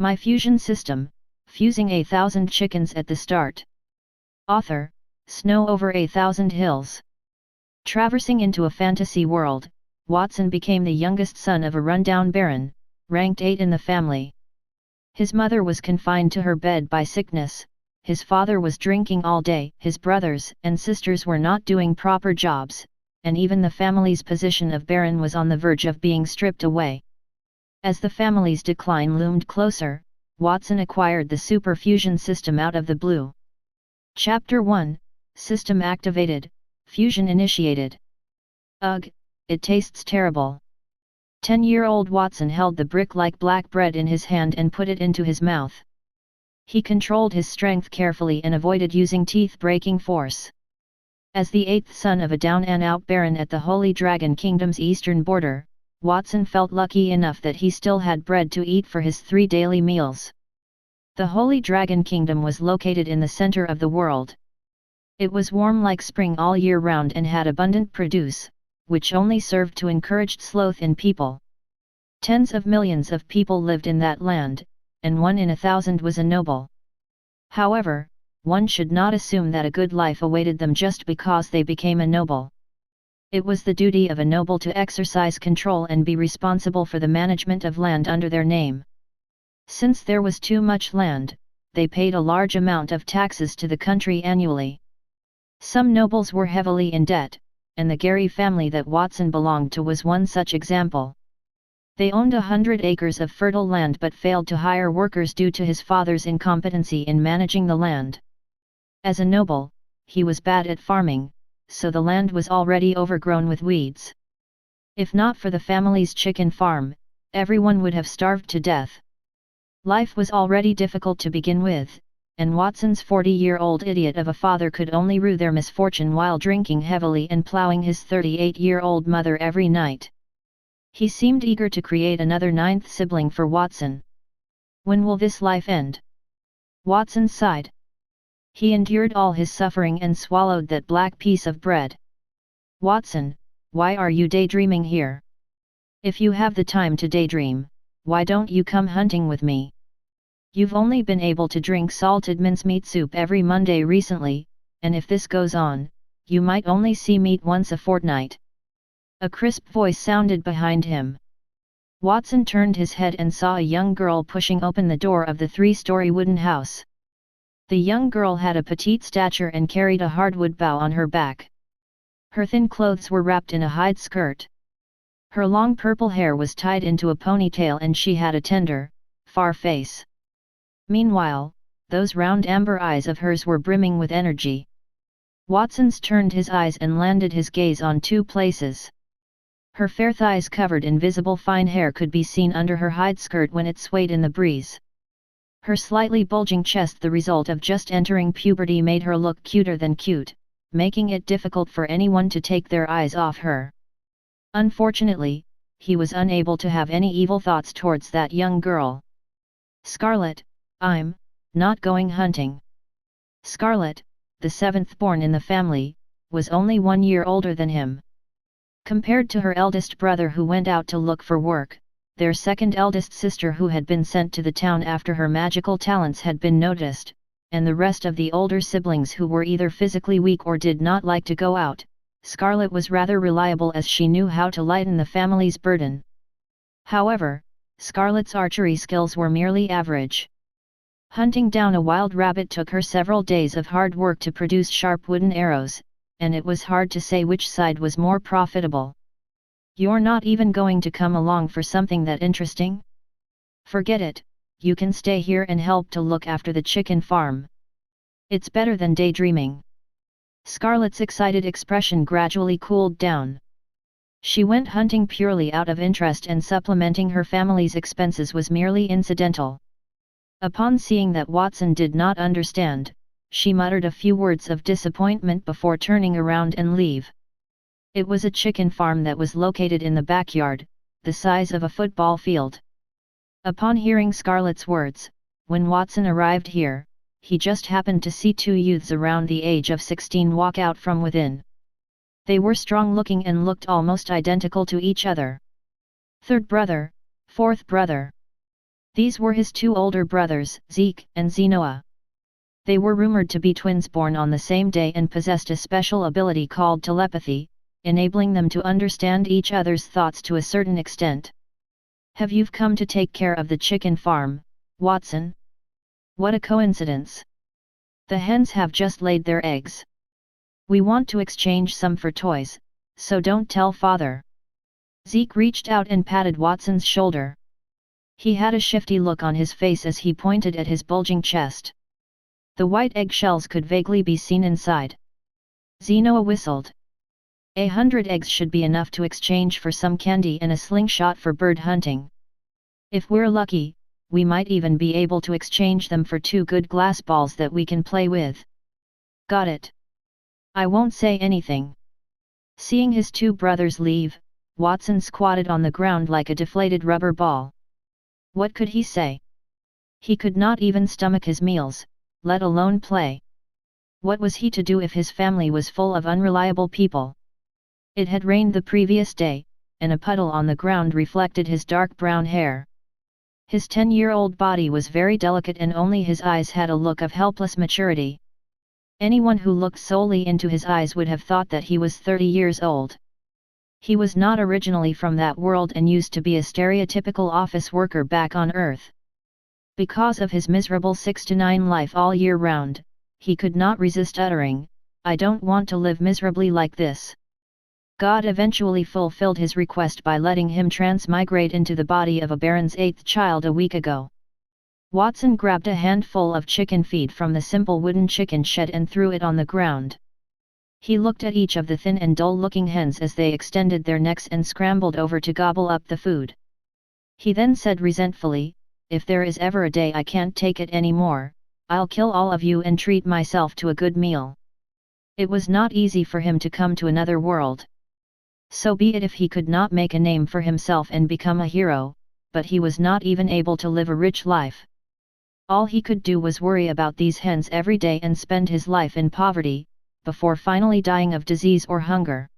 My fusion system, fusing 1,000 chickens at the start. Author, Snow over 1,000 hills. Traversing into a fantasy world, Watson became the youngest son of a rundown baron, ranked 8 in the family. His mother was confined to her bed by sickness, his father was drinking all day, his brothers and sisters were not doing proper jobs, and even the family's position of baron was on the verge of being stripped away. As the family's decline loomed closer, Watson acquired the super fusion system out of the blue. Chapter 1, System activated, Fusion initiated. Ugh, it tastes terrible. 10-year-old Watson held the brick-like black bread in his hand and put it into his mouth. He controlled his strength carefully and avoided using teeth-breaking force. As the 8th son of a down-and-out baron at the Holy Dragon Kingdom's eastern border, Watson felt lucky enough that he still had bread to eat for his 3 daily meals. The Holy Dragon Kingdom was located in the center of the world. It was warm like spring all year round and had abundant produce, which only served to encourage sloth in people. Tens of millions of people lived in that land, and 1 in 1,000 was a noble. However, one should not assume that a good life awaited them just because they became a noble. It was the duty of a noble to exercise control and be responsible for the management of land under their name. Since there was too much land, they paid a large amount of taxes to the country annually. Some nobles were heavily in debt, and the Gary family that Watson belonged to was one such example. They owned 100 acres of fertile land but failed to hire workers due to his father's incompetency in managing the land. As a noble, he was bad at farming, so the land was already overgrown with weeds. If not for the family's chicken farm, everyone would have starved to death. Life was already difficult to begin with, and Watson's 40-year-old idiot of a father could only rue their misfortune while drinking heavily and plowing his 38-year-old mother every night. He seemed eager to create another 9th sibling for Watson. When will this life end? Watson sighed. He endured all his suffering and swallowed that black piece of bread. Watson, why are you daydreaming here? If you have the time to daydream, why don't you come hunting with me? You've only been able to drink salted mincemeat soup every Monday recently, and if this goes on, you might only see meat once a fortnight. A crisp voice sounded behind him. Watson turned his head and saw a young girl pushing open the door of the 3-story wooden house. The young girl had a petite stature and carried a hardwood bough on her back. Her thin clothes were wrapped in a hide skirt. Her long purple hair was tied into a ponytail and she had a tender, far face. Meanwhile, those round amber eyes of hers were brimming with energy. Watson's turned his eyes and landed his gaze on 2 places. Her fair thighs covered in visible fine hair could be seen under her hide skirt when it swayed in the breeze. Her slightly bulging chest, the result of just entering puberty, made her look cuter than cute, making it difficult for anyone to take their eyes off her. Unfortunately, he was unable to have any evil thoughts towards that young girl. Scarlet, I'm not going hunting. Scarlet, the 7th born in the family, was only 1 year older than him. Compared to her eldest brother who went out to look for work, their second eldest sister who had been sent to the town after her magical talents had been noticed, and the rest of the older siblings who were either physically weak or did not like to go out, Scarlet was rather reliable as she knew how to lighten the family's burden. However, Scarlet's archery skills were merely average. Hunting down a wild rabbit took her several days of hard work to produce sharp wooden arrows, and it was hard to say which side was more profitable. You're not even going to come along for something that interesting? Forget it, you can stay here and help to look after the chicken farm. It's better than daydreaming. Scarlet's excited expression gradually cooled down. She went hunting purely out of interest, and supplementing her family's expenses was merely incidental. Upon seeing that Watson did not understand, she muttered a few words of disappointment before turning around and leave. It was a chicken farm that was located in the backyard, the size of a football field. Upon hearing Scarlet's words, when Watson arrived here, he just happened to see 2 youths around the age of 16 walk out from within. They were strong-looking and looked almost identical to each other. 3rd brother, 4th brother. These were his two older brothers, Zeke and Zenoa. They were rumored to be twins born on the same day and possessed a special ability called telepathy, enabling them to understand each other's thoughts to a certain extent. "Have you come to take care of the chicken farm, Watson? What a coincidence! The hens have just laid their eggs. We want to exchange some for toys, so don't tell father." Zeke reached out and patted Watson's shoulder. He had a shifty look on his face as he pointed at his bulging chest. The white eggshells could vaguely be seen inside. Zenoa whistled. 100 eggs should be enough to exchange for some candy and a slingshot for bird hunting. If we're lucky, we might even be able to exchange them for 2 good glass balls that we can play with. Got it. I won't say anything. Seeing his 2 brothers leave, Watson squatted on the ground like a deflated rubber ball. What could he say? He could not even stomach his meals, let alone play. What was he to do if his family was full of unreliable people? It had rained the previous day, and a puddle on the ground reflected his dark brown hair. His 10-year-old body was very delicate and only his eyes had a look of helpless maturity. Anyone who looked solely into his eyes would have thought that he was 30 years old. He was not originally from that world and used to be a stereotypical office worker back on Earth. Because of his miserable 6 to 9 life all year round, he could not resist uttering, "I don't want to live miserably like this." God eventually fulfilled his request by letting him transmigrate into the body of a Baron's 8th child a week ago. Watson grabbed a handful of chicken feed from the simple wooden chicken shed and threw it on the ground. He looked at each of the thin and dull-looking hens as they extended their necks and scrambled over to gobble up the food. He then said resentfully, "If there is ever a day I can't take it anymore, I'll kill all of you and treat myself to a good meal." It was not easy for him to come to another world. So be it if he could not make a name for himself and become a hero, but he was not even able to live a rich life. All he could do was worry about these hens every day and spend his life in poverty, before finally dying of disease or hunger.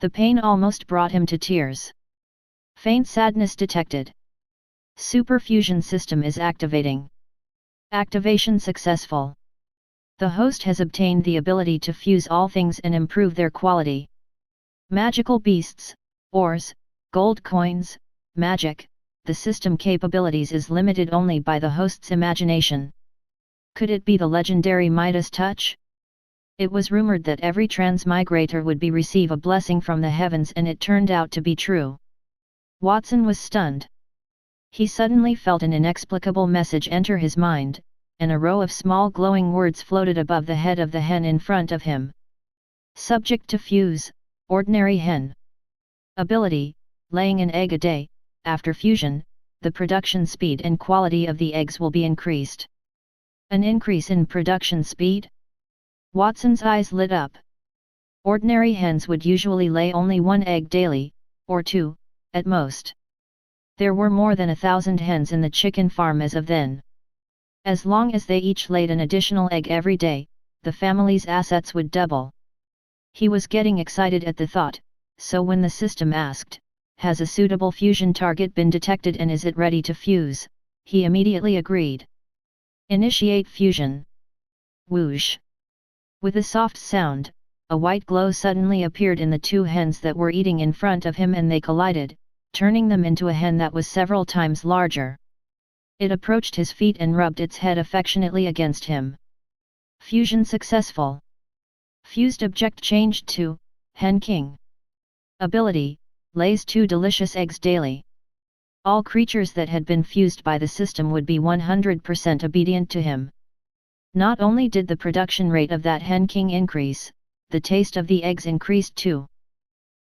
The pain almost brought him to tears. Faint sadness detected. Superfusion system is activating. Activation successful. The host has obtained the ability to fuse all things and improve their quality. Magical beasts, ores, gold coins, magic, the system capabilities is limited only by the host's imagination. Could it be the legendary Midas touch? It was rumored that every transmigrator would receive a blessing from the heavens, and it turned out to be true. Watson was stunned. He suddenly felt an inexplicable message enter his mind, and a row of small glowing words floated above the head of the hen in front of him. Subject to fuse, ordinary hen. Ability, laying an egg a day. After fusion, the production speed and quality of the eggs will be increased. An increase in production speed? Watson's eyes lit up. Ordinary hens would usually lay only 1 egg daily, or 2, at most. There were more than 1,000 hens in the chicken farm as of then. As long as they each laid an additional egg every day, the family's assets would double. He was getting excited at the thought, so when the system asked, "Has a suitable fusion target been detected and is it ready to fuse?" he immediately agreed. Initiate fusion. Whoosh! With a soft sound, a white glow suddenly appeared in the 2 hens that were eating in front of him, and they collided, turning them into a hen that was several times larger. It approached his feet and rubbed its head affectionately against him. Fusion successful. Fused object changed to Hen King. Ability, lays 2 delicious eggs daily. All creatures that had been fused by the system would be 100% obedient to him. Not only did the production rate of that Hen King increase, the taste of the eggs increased too.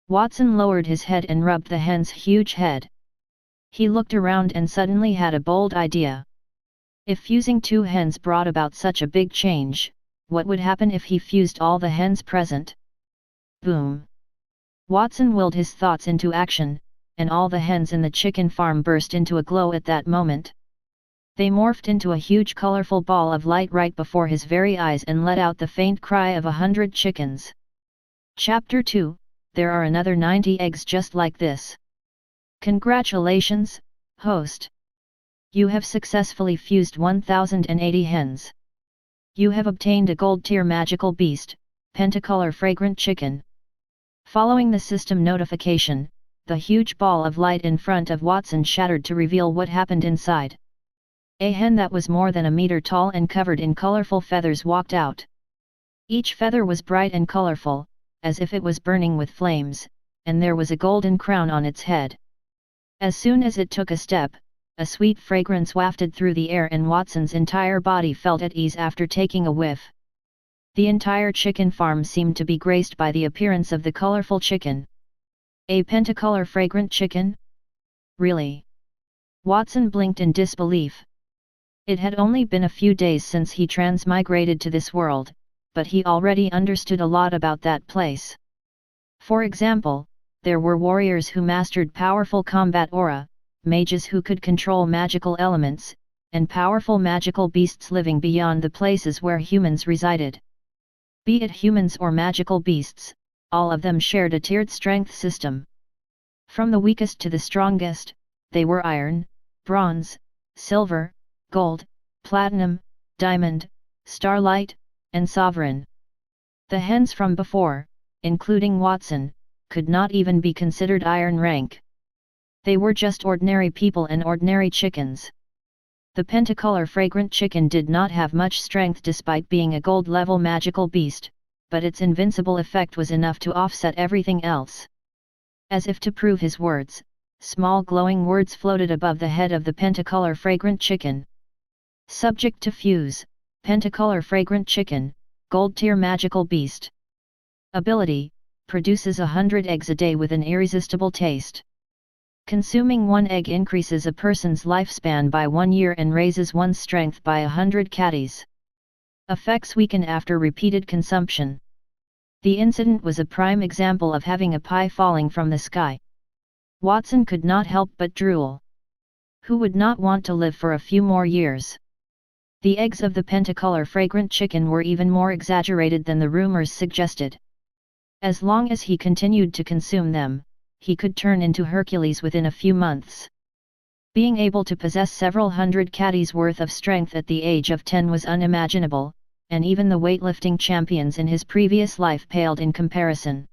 Watson lowered his head and rubbed the hen's huge head. He looked around and suddenly had a bold idea. If fusing 2 hens brought about such a big change, what would happen if he fused all the hens present? Boom! Watson willed his thoughts into action, and all the hens in the chicken farm burst into a glow at that moment. They morphed into a huge colorful ball of light right before his very eyes and let out the faint cry of 100 chickens. Chapter 2, There are another 90 eggs just like this. Congratulations, host! You have successfully fused 1080 hens. You have obtained a gold tier magical beast, Pentacolor Fragrant Chicken. Following the system notification, the huge ball of light in front of Watson shattered to reveal what happened inside. A hen that was more than a meter tall and covered in colorful feathers walked out. Each feather was bright and colorful, as if it was burning with flames, and there was a golden crown on its head. As soon as it took a step, a sweet fragrance wafted through the air and Watson's entire body felt at ease after taking a whiff. The entire chicken farm seemed to be graced by the appearance of the colorful chicken. A Pentacolor Fragrant Chicken? Really? Watson blinked in disbelief. It had only been a few days since he transmigrated to this world, but he already understood a lot about that place. For example, there were warriors who mastered powerful combat aura, mages who could control magical elements, and powerful magical beasts living beyond the places where humans resided. Be it humans or magical beasts, all of them shared a tiered strength system. From the weakest to the strongest, they were iron, bronze, silver, gold, platinum, diamond, starlight, and sovereign. The hens from before, including Watson, could not even be considered iron rank. They were just ordinary people and ordinary chickens. The Pentacolor Fragrant Chicken did not have much strength despite being a gold-level magical beast, but its invincible effect was enough to offset everything else. As if to prove his words, small glowing words floated above the head of the Pentacolor Fragrant Chicken. Subject to fuse, Pentacolor Fragrant Chicken, Gold Tier Magical Beast. Ability, produces 100 eggs a day with an irresistible taste. Consuming one egg increases a person's lifespan by 1 year and raises one's strength by 100 catties. Effects weaken after repeated consumption. The incident was a prime example of having a pie falling from the sky. Watson could not help but drool. Who would not want to live for a few more years? The eggs of the Pentacolor Fragrant Chicken were even more exaggerated than the rumors suggested. As long as he continued to consume them, he could turn into Hercules within a few months. Being able to possess several hundred catties worth of strength at the age of 10 was unimaginable, and even the weightlifting champions in his previous life paled in comparison.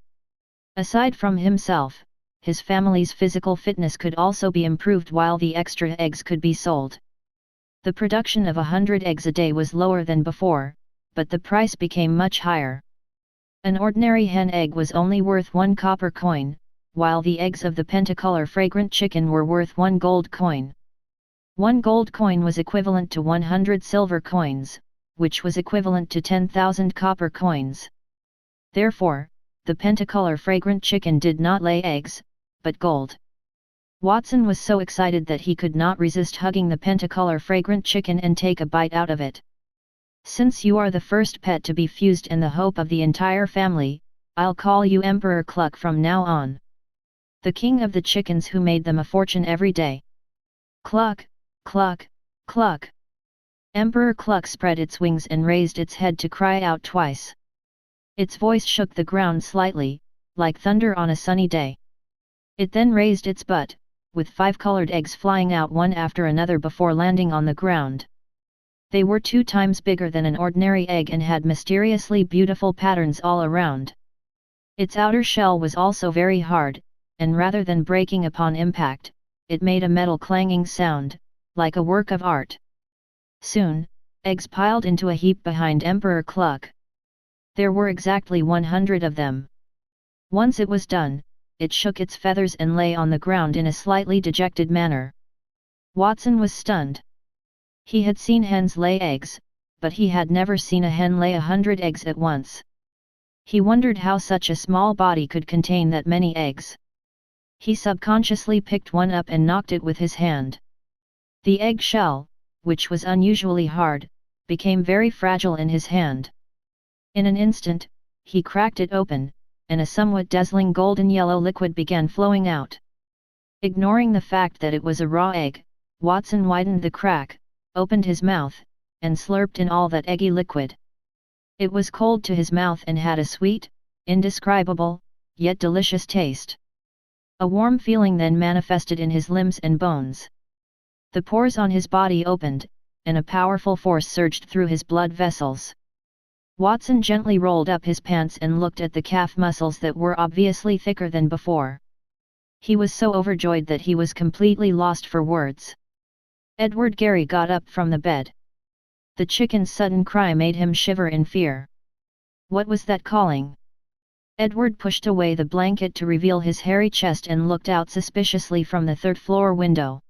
Aside from himself, his family's physical fitness could also be improved while the extra eggs could be sold. The production of 100 eggs a day was lower than before, but the price became much higher. An ordinary hen egg was only worth 1 copper coin, while the eggs of the Pentacolor Fragrant Chicken were worth 1 gold coin. 1 gold coin was equivalent to 100 silver coins, which was equivalent to 10,000 copper coins. Therefore, the Pentacolor Fragrant Chicken did not lay eggs, but gold. Watson was so excited that he could not resist hugging the Pentacolor Fragrant Chicken and take a bite out of it. Since you are the first pet to be fused and the hope of the entire family, I'll call you Emperor Cluck from now on. The king of the chickens who made them a fortune every day. Cluck, cluck, cluck. Emperor Cluck spread its wings and raised its head to cry out twice. Its voice shook the ground slightly, like thunder on a sunny day. It then raised its butt, with 5 colored eggs flying out one after another before landing on the ground. They were 2 times bigger than an ordinary egg and had mysteriously beautiful patterns all around. Its outer shell was also very hard, and rather than breaking upon impact, it made a metal clanging sound, like a work of art. Soon, eggs piled into a heap behind Emperor Cluck. There were exactly 100 of them. Once it was done, it shook its feathers and lay on the ground in a slightly dejected manner. Watson was stunned. He had seen hens lay eggs, but he had never seen a hen lay 100 eggs at once. He wondered how such a small body could contain that many eggs. He subconsciously picked one up and knocked it with his hand. The egg shell, which was unusually hard, became very fragile in his hand. In an instant, he cracked it open, and a somewhat dazzling golden yellow liquid began flowing out. Ignoring the fact that it was a raw egg, Watson widened the crack, opened his mouth, and slurped in all that eggy liquid. It was cold to his mouth and had a sweet, indescribable, yet delicious taste. A warm feeling then manifested in his limbs and bones. The pores on his body opened, and a powerful force surged through his blood vessels. Watson gently rolled up his pants and looked at the calf muscles that were obviously thicker than before. He was so overjoyed that he was completely lost for words. Edward Gary got up from the bed. The chicken's sudden cry made him shiver in fear. What was that calling? Edward pushed away the blanket to reveal his hairy chest and looked out suspiciously from the third-floor window.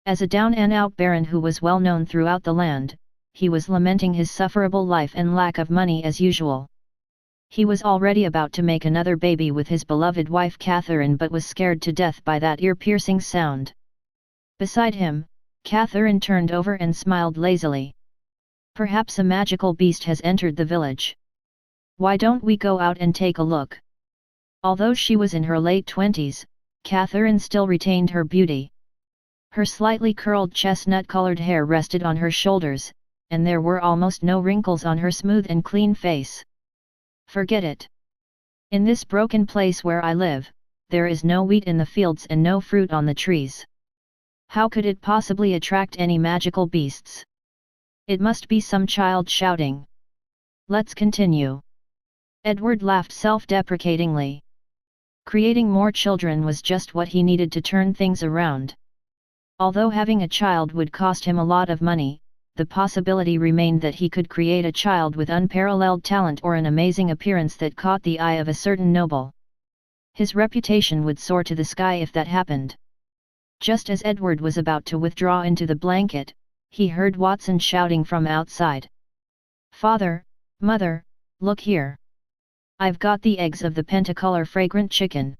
As a down-and-out baron who was well known throughout the land, he was lamenting his sufferable life and lack of money as usual. He was already about to make another baby with his beloved wife Catherine but was scared to death by that ear-piercing sound. Beside him, Catherine turned over and smiled lazily. Perhaps a magical beast has entered the village. Why don't we go out and take a look? Although she was in her late 20s, Catherine still retained her beauty. Her slightly curled chestnut-colored hair rested on her shoulders, and there were almost no wrinkles on her smooth and clean face. Forget it. In this broken place where I live, there is no wheat in the fields and no fruit on the trees. How could it possibly attract any magical beasts? It must be some child shouting. Let's continue. Edward laughed self-deprecatingly. Creating more children was just what he needed to turn things around. Although having a child would cost him a lot of money, the possibility remained that he could create a child with unparalleled talent or an amazing appearance that caught the eye of a certain noble. His reputation would soar to the sky if that happened. Just as Edward was about to withdraw into the blanket, he heard Watson shouting from outside. "Father, Mother, look here! I've got the eggs of the Pentacolor fragrant chicken.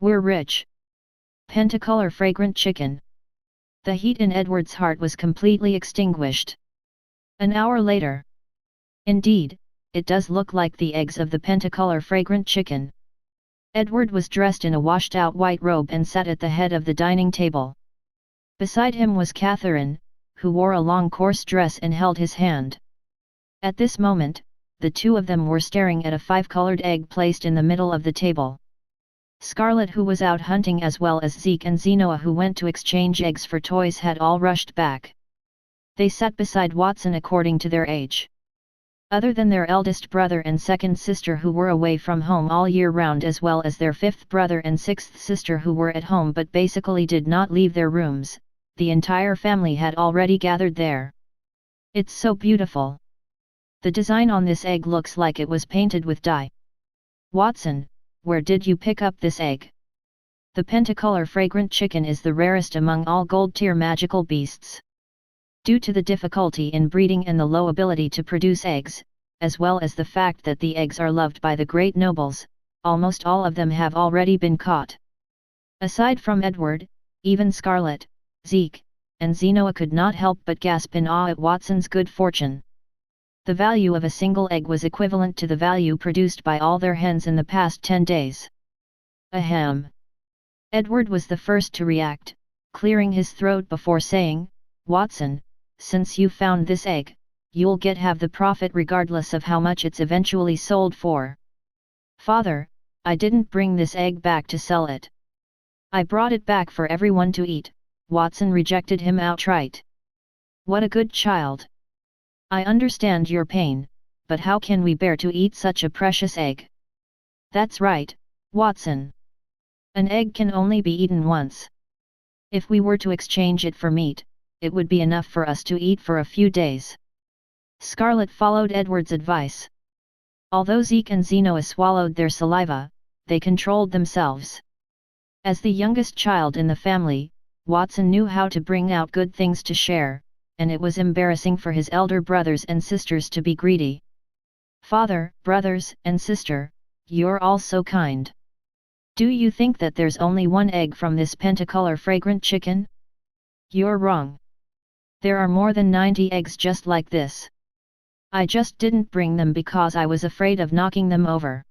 We're rich." Pentacolor fragrant chicken. The heat in Edward's heart was completely extinguished. An hour later. Indeed, it does look like the eggs of the Pentacolor fragrant chicken. Edward was dressed in a washed-out white robe and sat at the head of the dining table. Beside him was Catherine, who wore a long coarse dress and held his hand. At this moment, the two of them were staring at a five-colored egg placed in the middle of the table. Scarlet, who was out hunting, as well as Zeke and Zenoa, who went to exchange eggs for toys, had all rushed back. They sat beside Watson according to their age. Other than their eldest brother and second sister who were away from home all year round, as well as their fifth brother and sixth sister who were at home but basically did not leave their rooms, the entire family had already gathered there. "It's so beautiful. The design on this egg looks like it was painted with dye. Watson, where did you pick up this egg? The Pentacolor fragrant chicken is the rarest among all gold-tier magical beasts. Due to the difficulty in breeding and the low ability to produce eggs, as well as the fact that the eggs are loved by the great nobles, almost all of them have already been caught." Aside from Edward, even Scarlet, Zeke, and Zenoa could not help but gasp in awe at Watson's good fortune. The value of a single egg was equivalent to the value produced by all their hens in the past 10 days. Ahem! Edward was the first to react, clearing his throat before saying, "Watson, since you found this egg, you'll get half the profit regardless of how much it's eventually sold for." "Father, I didn't bring this egg back to sell it. I brought it back for everyone to eat," Watson rejected him outright. "What a good child! I understand your pain, but how can we bear to eat such a precious egg?" "That's right, Watson. An egg can only be eaten once. If we were to exchange it for meat, it would be enough for us to eat for a few days." Scarlet followed Edward's advice. Although Zeke and Zenoa swallowed their saliva, they controlled themselves. As the youngest child in the family, Watson knew how to bring out good things to share, and it was embarrassing for his elder brothers and sisters to be greedy. "Father, brothers, and sister, you're all so kind. Do you think that there's only one egg from this Pentacolor fragrant chicken? You're wrong. There are more than 90 eggs just like this. I just didn't bring them because I was afraid of knocking them over."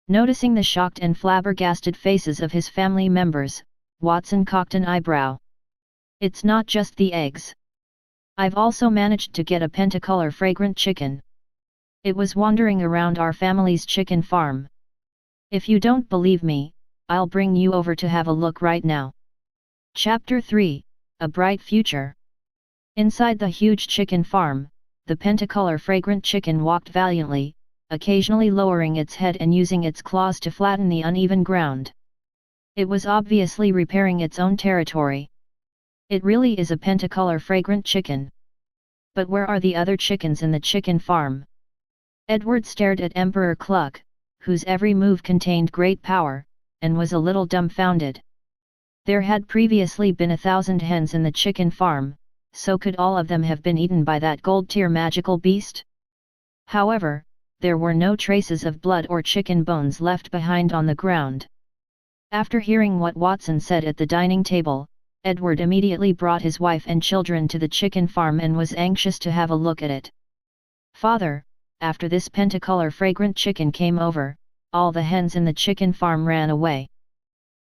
Noticing the shocked and flabbergasted faces of his family members, Watson cocked an eyebrow. "It's not just the eggs. I've also managed to get a Pentacolor fragrant chicken. It was wandering around our family's chicken farm. If you don't believe me, I'll bring you over to have a look right now." Chapter 3, a bright future. Inside the huge chicken farm, the pentacolor fragrant chicken walked valiantly, occasionally lowering its head and using its claws to flatten the uneven ground. It was obviously repairing its own territory. It really is a pentacolor fragrant chicken. But where are the other chickens in the chicken farm? Edward stared at Emperor Cluck, whose every move contained great power, and was a little dumbfounded. There had previously been 1,000 hens in the chicken farm, so could all of them have been eaten by that gold-tier magical beast? However, there were no traces of blood or chicken bones left behind on the ground. After hearing what Watson said at the dining table, Edward immediately brought his wife and children to the chicken farm and was anxious to have a look at it. "Father, after this pentacolor fragrant chicken came over, all the hens in the chicken farm ran away.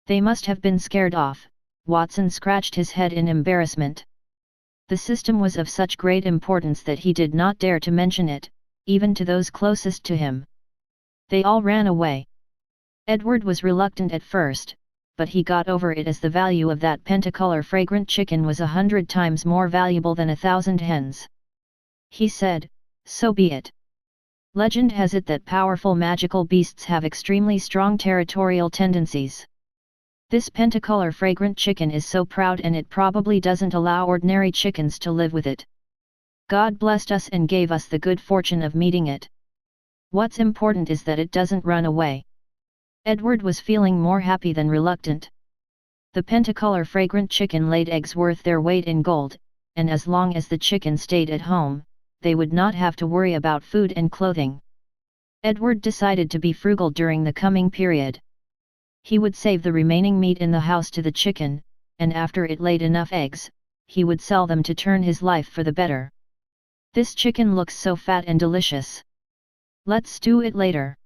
They must have been scared off." Watson scratched his head in embarrassment. The system was of such great importance that he did not dare to mention it, even to those closest to him. "They all ran away." Edward was reluctant at first, but he got over it as the value of that pentacolor fragrant chicken was 100 times more valuable than 1,000 hens. He said, "So be it. Legend has it that powerful magical beasts have extremely strong territorial tendencies. This pentacolor fragrant chicken is so proud and it probably doesn't allow ordinary chickens to live with it. God blessed us and gave us the good fortune of meeting it. What's important is that it doesn't run away." Edward was feeling more happy than reluctant. The pentacolor fragrant chicken laid eggs worth their weight in gold, and as long as the chicken stayed at home, they would not have to worry about food and clothing. Edward decided to be frugal during the coming period. He would save the remaining meat in the house to the chicken, and after it laid enough eggs, he would sell them to turn his life for the better. "This chicken looks so fat and delicious. Let's stew it later."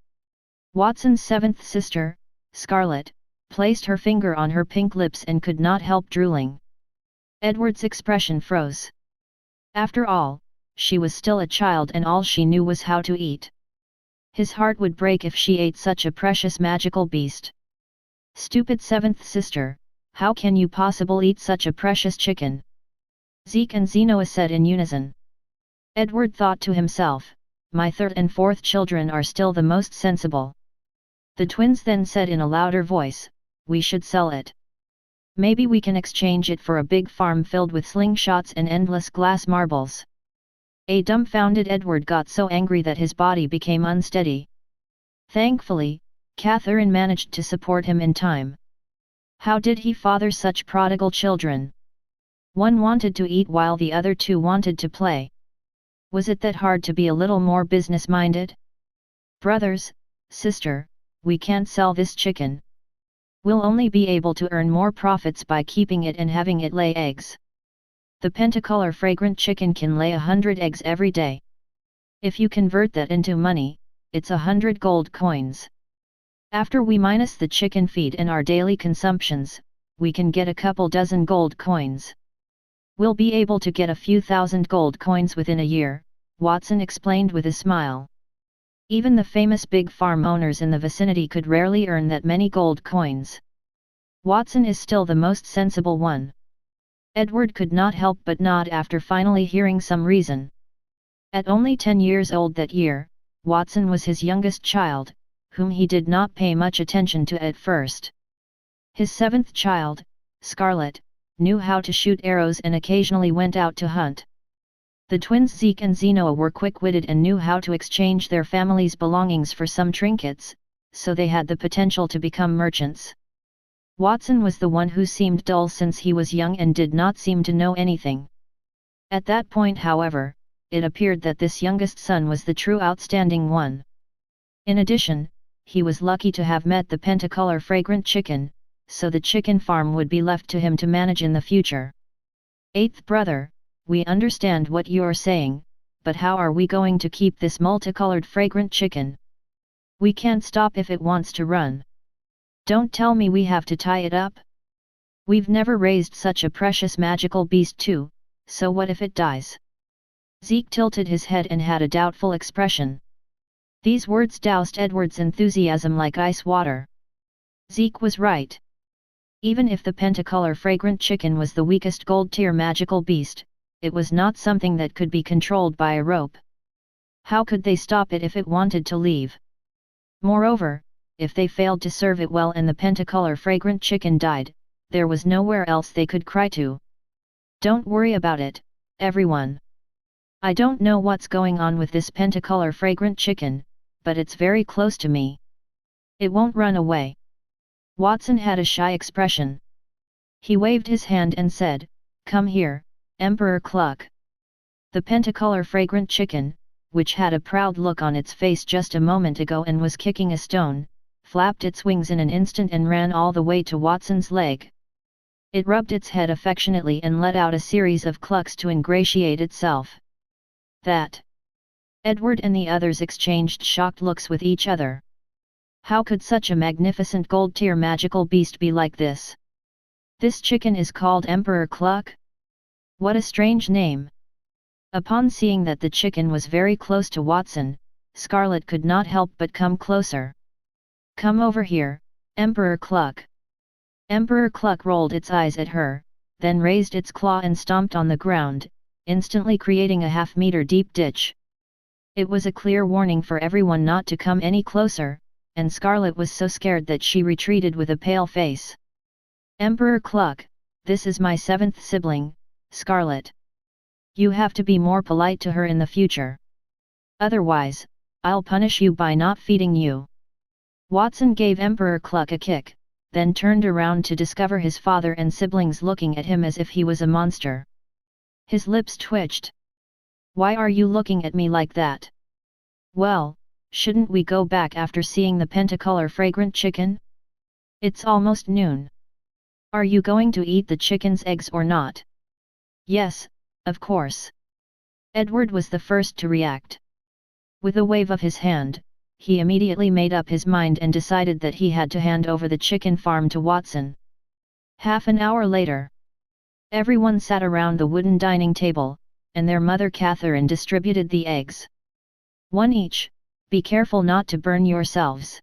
Watson's seventh sister, Scarlet, placed her finger on her pink lips and could not help drooling. Edward's expression froze. After all, she was still a child and all she knew was how to eat. His heart would break if she ate such a precious magical beast. "Stupid seventh sister, how can you possibly eat such a precious chicken?" Zeke and Zenoa said in unison. Edward thought to himself, "My third and fourth children are still the most sensible." The twins then said in a louder voice, "We should sell it. Maybe we can exchange it for a big farm filled with slingshots and endless glass marbles." A dumbfounded Edward got so angry that his body became unsteady. Thankfully, Catherine managed to support him in time. How did he father such prodigal children? One wanted to eat while the other two wanted to play. Was it that hard to be a little more business-minded? "Brothers, sister, we can't sell this chicken. We'll only be able to earn more profits by keeping it and having it lay eggs. The pentacolor fragrant chicken can lay 100 eggs every day. If you convert that into money, it's 100 gold coins. After we minus the chicken feed and our daily consumptions, we can get a couple dozen gold coins. We'll be able to get a few thousand gold coins within a year," Watson explained with a smile. Even the famous big farm owners in the vicinity could rarely earn that many gold coins. Watson is still the most sensible one. Edward could not help but nod after finally hearing some reason. At only 10 years old that year, Watson was his youngest child, whom he did not pay much attention to at first. His seventh child, Scarlet, knew how to shoot arrows and occasionally went out to hunt. The twins Zeke and Zenoa were quick-witted and knew how to exchange their family's belongings for some trinkets, so they had the potential to become merchants. Watson was the one who seemed dull since he was young and did not seem to know anything. At that point, however, it appeared that this youngest son was the true outstanding one. In addition, he was lucky to have met the pentacolor fragrant chicken, so the chicken farm would be left to him to manage in the future. "Eighth brother, we understand what you are saying, but how are we going to keep this multicolored fragrant chicken? We can't stop if it wants to run. Don't tell me we have to tie it up? We've never raised such a precious magical beast too, so what if it dies?" Zeke tilted his head and had a doubtful expression. These words doused Edward's enthusiasm like ice water. Zeke was right. Even if the pentacolor fragrant chicken was the weakest gold-tier magical beast, it was not something that could be controlled by a rope. How could they stop it if it wanted to leave? Moreover, if they failed to serve it well and the pentacolor fragrant chicken died, there was nowhere else they could cry to. Don't worry about it, everyone. I don't know what's going on with this pentacolor fragrant chicken, but it's very close to me. It won't run away. Watson had a shy expression. He waved his hand and said, "Come here, Emperor Cluck." The pentacolor fragrant chicken, which had a proud look on its face just a moment ago and was kicking a stone, flapped its wings in an instant and ran all the way to Watson's leg. It rubbed its head affectionately and let out a series of clucks to ingratiate itself. That! Edward and the others exchanged shocked looks with each other. How could such a magnificent gold-tier magical beast be like this? This chicken is called Emperor Cluck? What a strange name! Upon seeing that the chicken was very close to Watson, Scarlet could not help but come closer. "Come over here, Emperor Cluck." Emperor Cluck rolled its eyes at her, then raised its claw and stomped on the ground, instantly creating a half-meter deep ditch. It was a clear warning for everyone not to come any closer, and Scarlet was so scared that she retreated with a pale face. "Emperor Cluck, this is my 7th sibling, Scarlet. You have to be more polite to her in the future. Otherwise, I'll punish you by not feeding you." Watson gave Emperor Cluck a kick, then turned around to discover his father and siblings looking at him as if he was a monster. His lips twitched. "Why are you looking at me like that?" "Well, shouldn't we go back after seeing the pentacolor fragrant chicken? It's almost noon. Are you going to eat the chicken's eggs or not?" "Yes, of course." Edward was the first to react. With a wave of his hand, he immediately made up his mind and decided that he had to hand over the chicken farm to Watson. Half an hour later, everyone sat around the wooden dining table, and their mother Catherine distributed the eggs. "One each, be careful not to burn yourselves."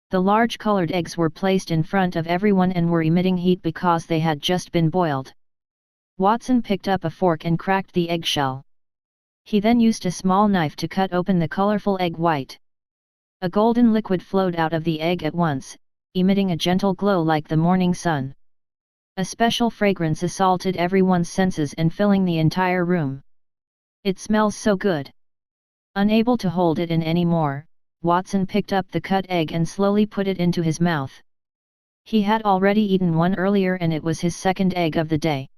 The large colored eggs were placed in front of everyone and were emitting heat because they had just been boiled. Watson picked up a fork and cracked the eggshell. He then used a small knife to cut open the colorful egg white. A golden liquid flowed out of the egg at once, emitting a gentle glow like the morning sun. A special fragrance assaulted everyone's senses and filling the entire room. "It smells so good." Unable to hold it in any more, Watson picked up the cut egg and slowly put it into his mouth. He had already eaten one earlier and it was his second egg of the day.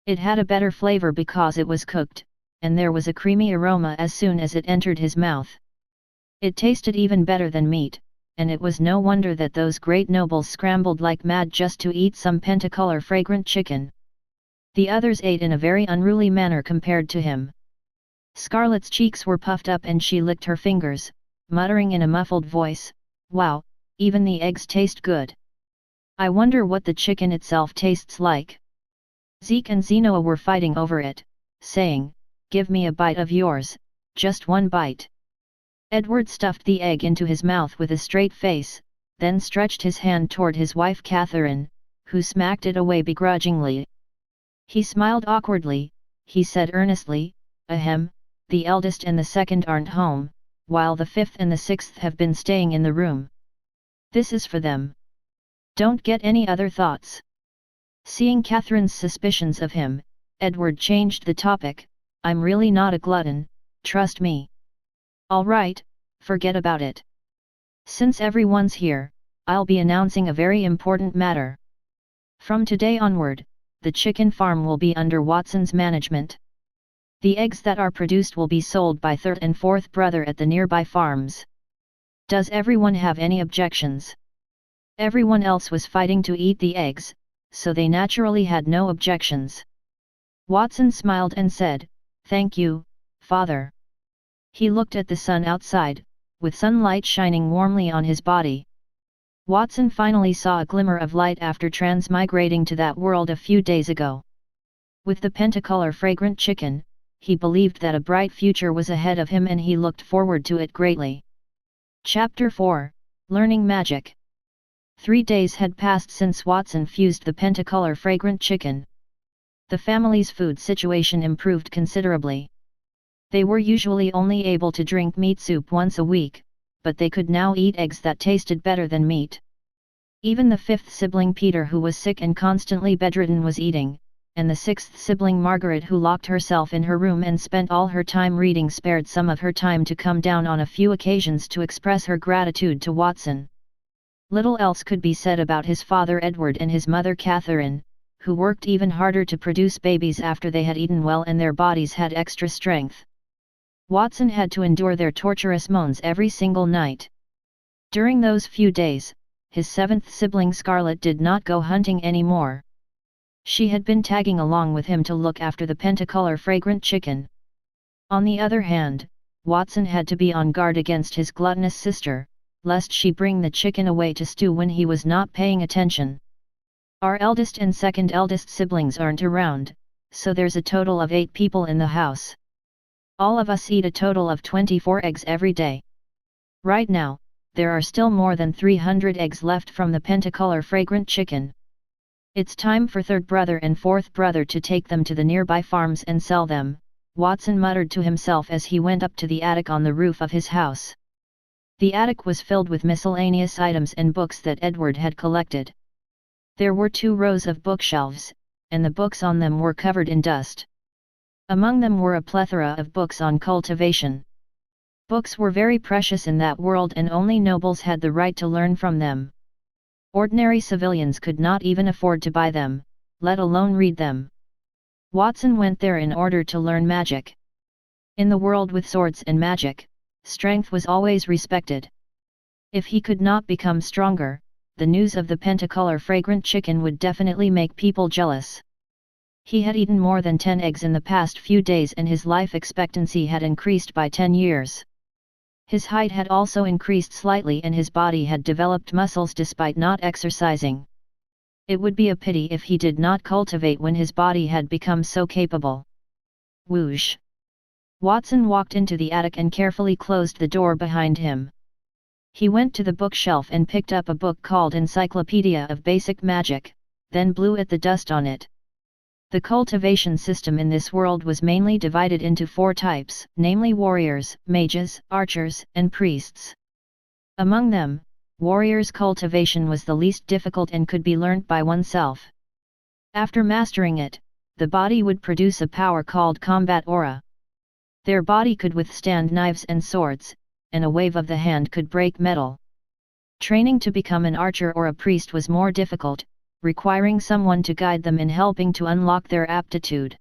It had a better flavor because it was cooked, and there was a creamy aroma as soon as it entered his mouth. It tasted even better than meat, and it was no wonder that those great nobles scrambled like mad just to eat some pentacolor fragrant chicken. The others ate in a very unruly manner compared to him. Scarlet's cheeks were puffed up and she licked her fingers, muttering in a muffled voice, "Wow, even the eggs taste good. I wonder what the chicken itself tastes like." Zeke and Zenoa were fighting over it, saying, "Give me a bite of yours, just one bite." Edward stuffed the egg into his mouth with a straight face, then stretched his hand toward his wife Catherine, who smacked it away begrudgingly. He smiled awkwardly, he said earnestly, "Ahem, the eldest and the second aren't home, while the 5th and the 6th have been staying in the room. This is for them. Don't get any other thoughts." Seeing Catherine's suspicions of him, Edward changed the topic, "I'm really not a glutton, trust me." "All right, forget about it. Since everyone's here, I'll be announcing a very important matter. From today onward, the chicken farm will be under Watson's management. The eggs that are produced will be sold by 3rd and 4th brother at the nearby farms. Does everyone have any objections?" Everyone else was fighting to eat the eggs, so they naturally had no objections. Watson smiled and said, "Thank you, Father." He looked at the sun outside, with sunlight shining warmly on his body. Watson finally saw a glimmer of light after transmigrating to that world a few days ago. With the pentacolor fragrant chicken, he believed that a bright future was ahead of him and he looked forward to it greatly. Chapter 4, Learning Magic. 3 days had passed since Watson fused the pentacolor fragrant chicken. The family's food situation improved considerably. They were usually only able to drink meat soup once a week, but they could now eat eggs that tasted better than meat. Even the fifth sibling Peter, who was sick and constantly bedridden, was eating, and the sixth sibling Margaret, who locked herself in her room and spent all her time reading, spared some of her time to come down on a few occasions to express her gratitude to Watson. Little else could be said about his father Edward and his mother Catherine, who worked even harder to produce babies after they had eaten well and their bodies had extra strength. Watson had to endure their torturous moans every single night. During those few days, his seventh sibling Scarlet did not go hunting anymore. She had been tagging along with him to look after the pentacolor fragrant chicken. On the other hand, Watson had to be on guard against his gluttonous sister, lest she bring the chicken away to stew when he was not paying attention. Our eldest and second eldest siblings aren't around, so there's a total of 8 people in the house. All of us eat a total of 24 eggs every day. Right now, there are still more than 300 eggs left from the pentacolor fragrant chicken. It's time for third brother and fourth brother to take them to the nearby farms and sell them, Watson muttered to himself as he went up to the attic on the roof of his house. The attic was filled with miscellaneous items and books that Edward had collected. There were 2 rows of bookshelves, and the books on them were covered in dust. Among them were a plethora of books on cultivation. Books were very precious in that world, and only nobles had the right to learn from them. Ordinary civilians could not even afford to buy them, let alone read them. Watson went there in order to learn magic. In the world with swords and magic, strength was always respected. If he could not become stronger, the news of the pentacolor fragrant chicken would definitely make people jealous. He had eaten more than 10 eggs in the past few days, and his life expectancy had increased by 10 years. His height had also increased slightly, and his body had developed muscles despite not exercising. It would be a pity if he did not cultivate when his body had become so capable. Whoosh! Watson walked into the attic and carefully closed the door behind him. He went to the bookshelf and picked up a book called Encyclopedia of Basic Magic, then blew at the dust on it. The cultivation system in this world was mainly divided into 4 types, namely warriors, mages, archers, and priests. Among them, warriors' cultivation was the least difficult and could be learnt by oneself. After mastering it, the body would produce a power called combat aura. Their body could withstand knives and swords, and a wave of the hand could break metal. Training to become an archer or a priest was more difficult, requiring someone to guide them in helping to unlock their aptitude.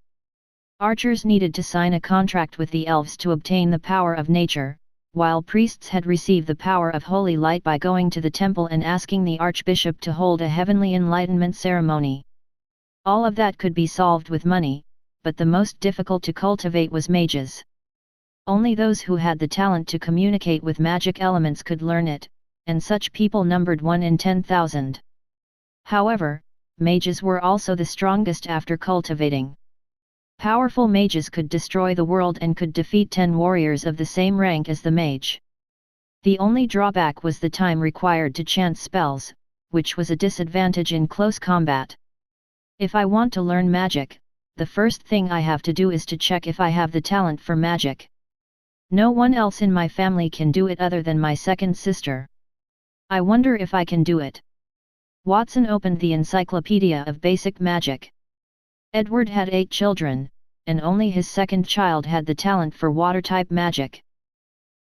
Archers needed to sign a contract with the elves to obtain the power of nature, while priests had received the power of holy light by going to the temple and asking the archbishop to hold a heavenly enlightenment ceremony. All of that could be solved with money, but the most difficult to cultivate was mages. Only those who had the talent to communicate with magic elements could learn it, and such people numbered 1 in 10,000. However, mages were also the strongest after cultivating. Powerful mages could destroy the world and could defeat 10 warriors of the same rank as the mage. The only drawback was the time required to chant spells, which was a disadvantage in close combat. If I want to learn magic, the first thing I have to do is to check if I have the talent for magic. No one else in my family can do it other than my second sister. I wonder if I can do it. Watson opened the Encyclopedia of Basic Magic. Edward had 8 children, and only his second child had the talent for water-type magic.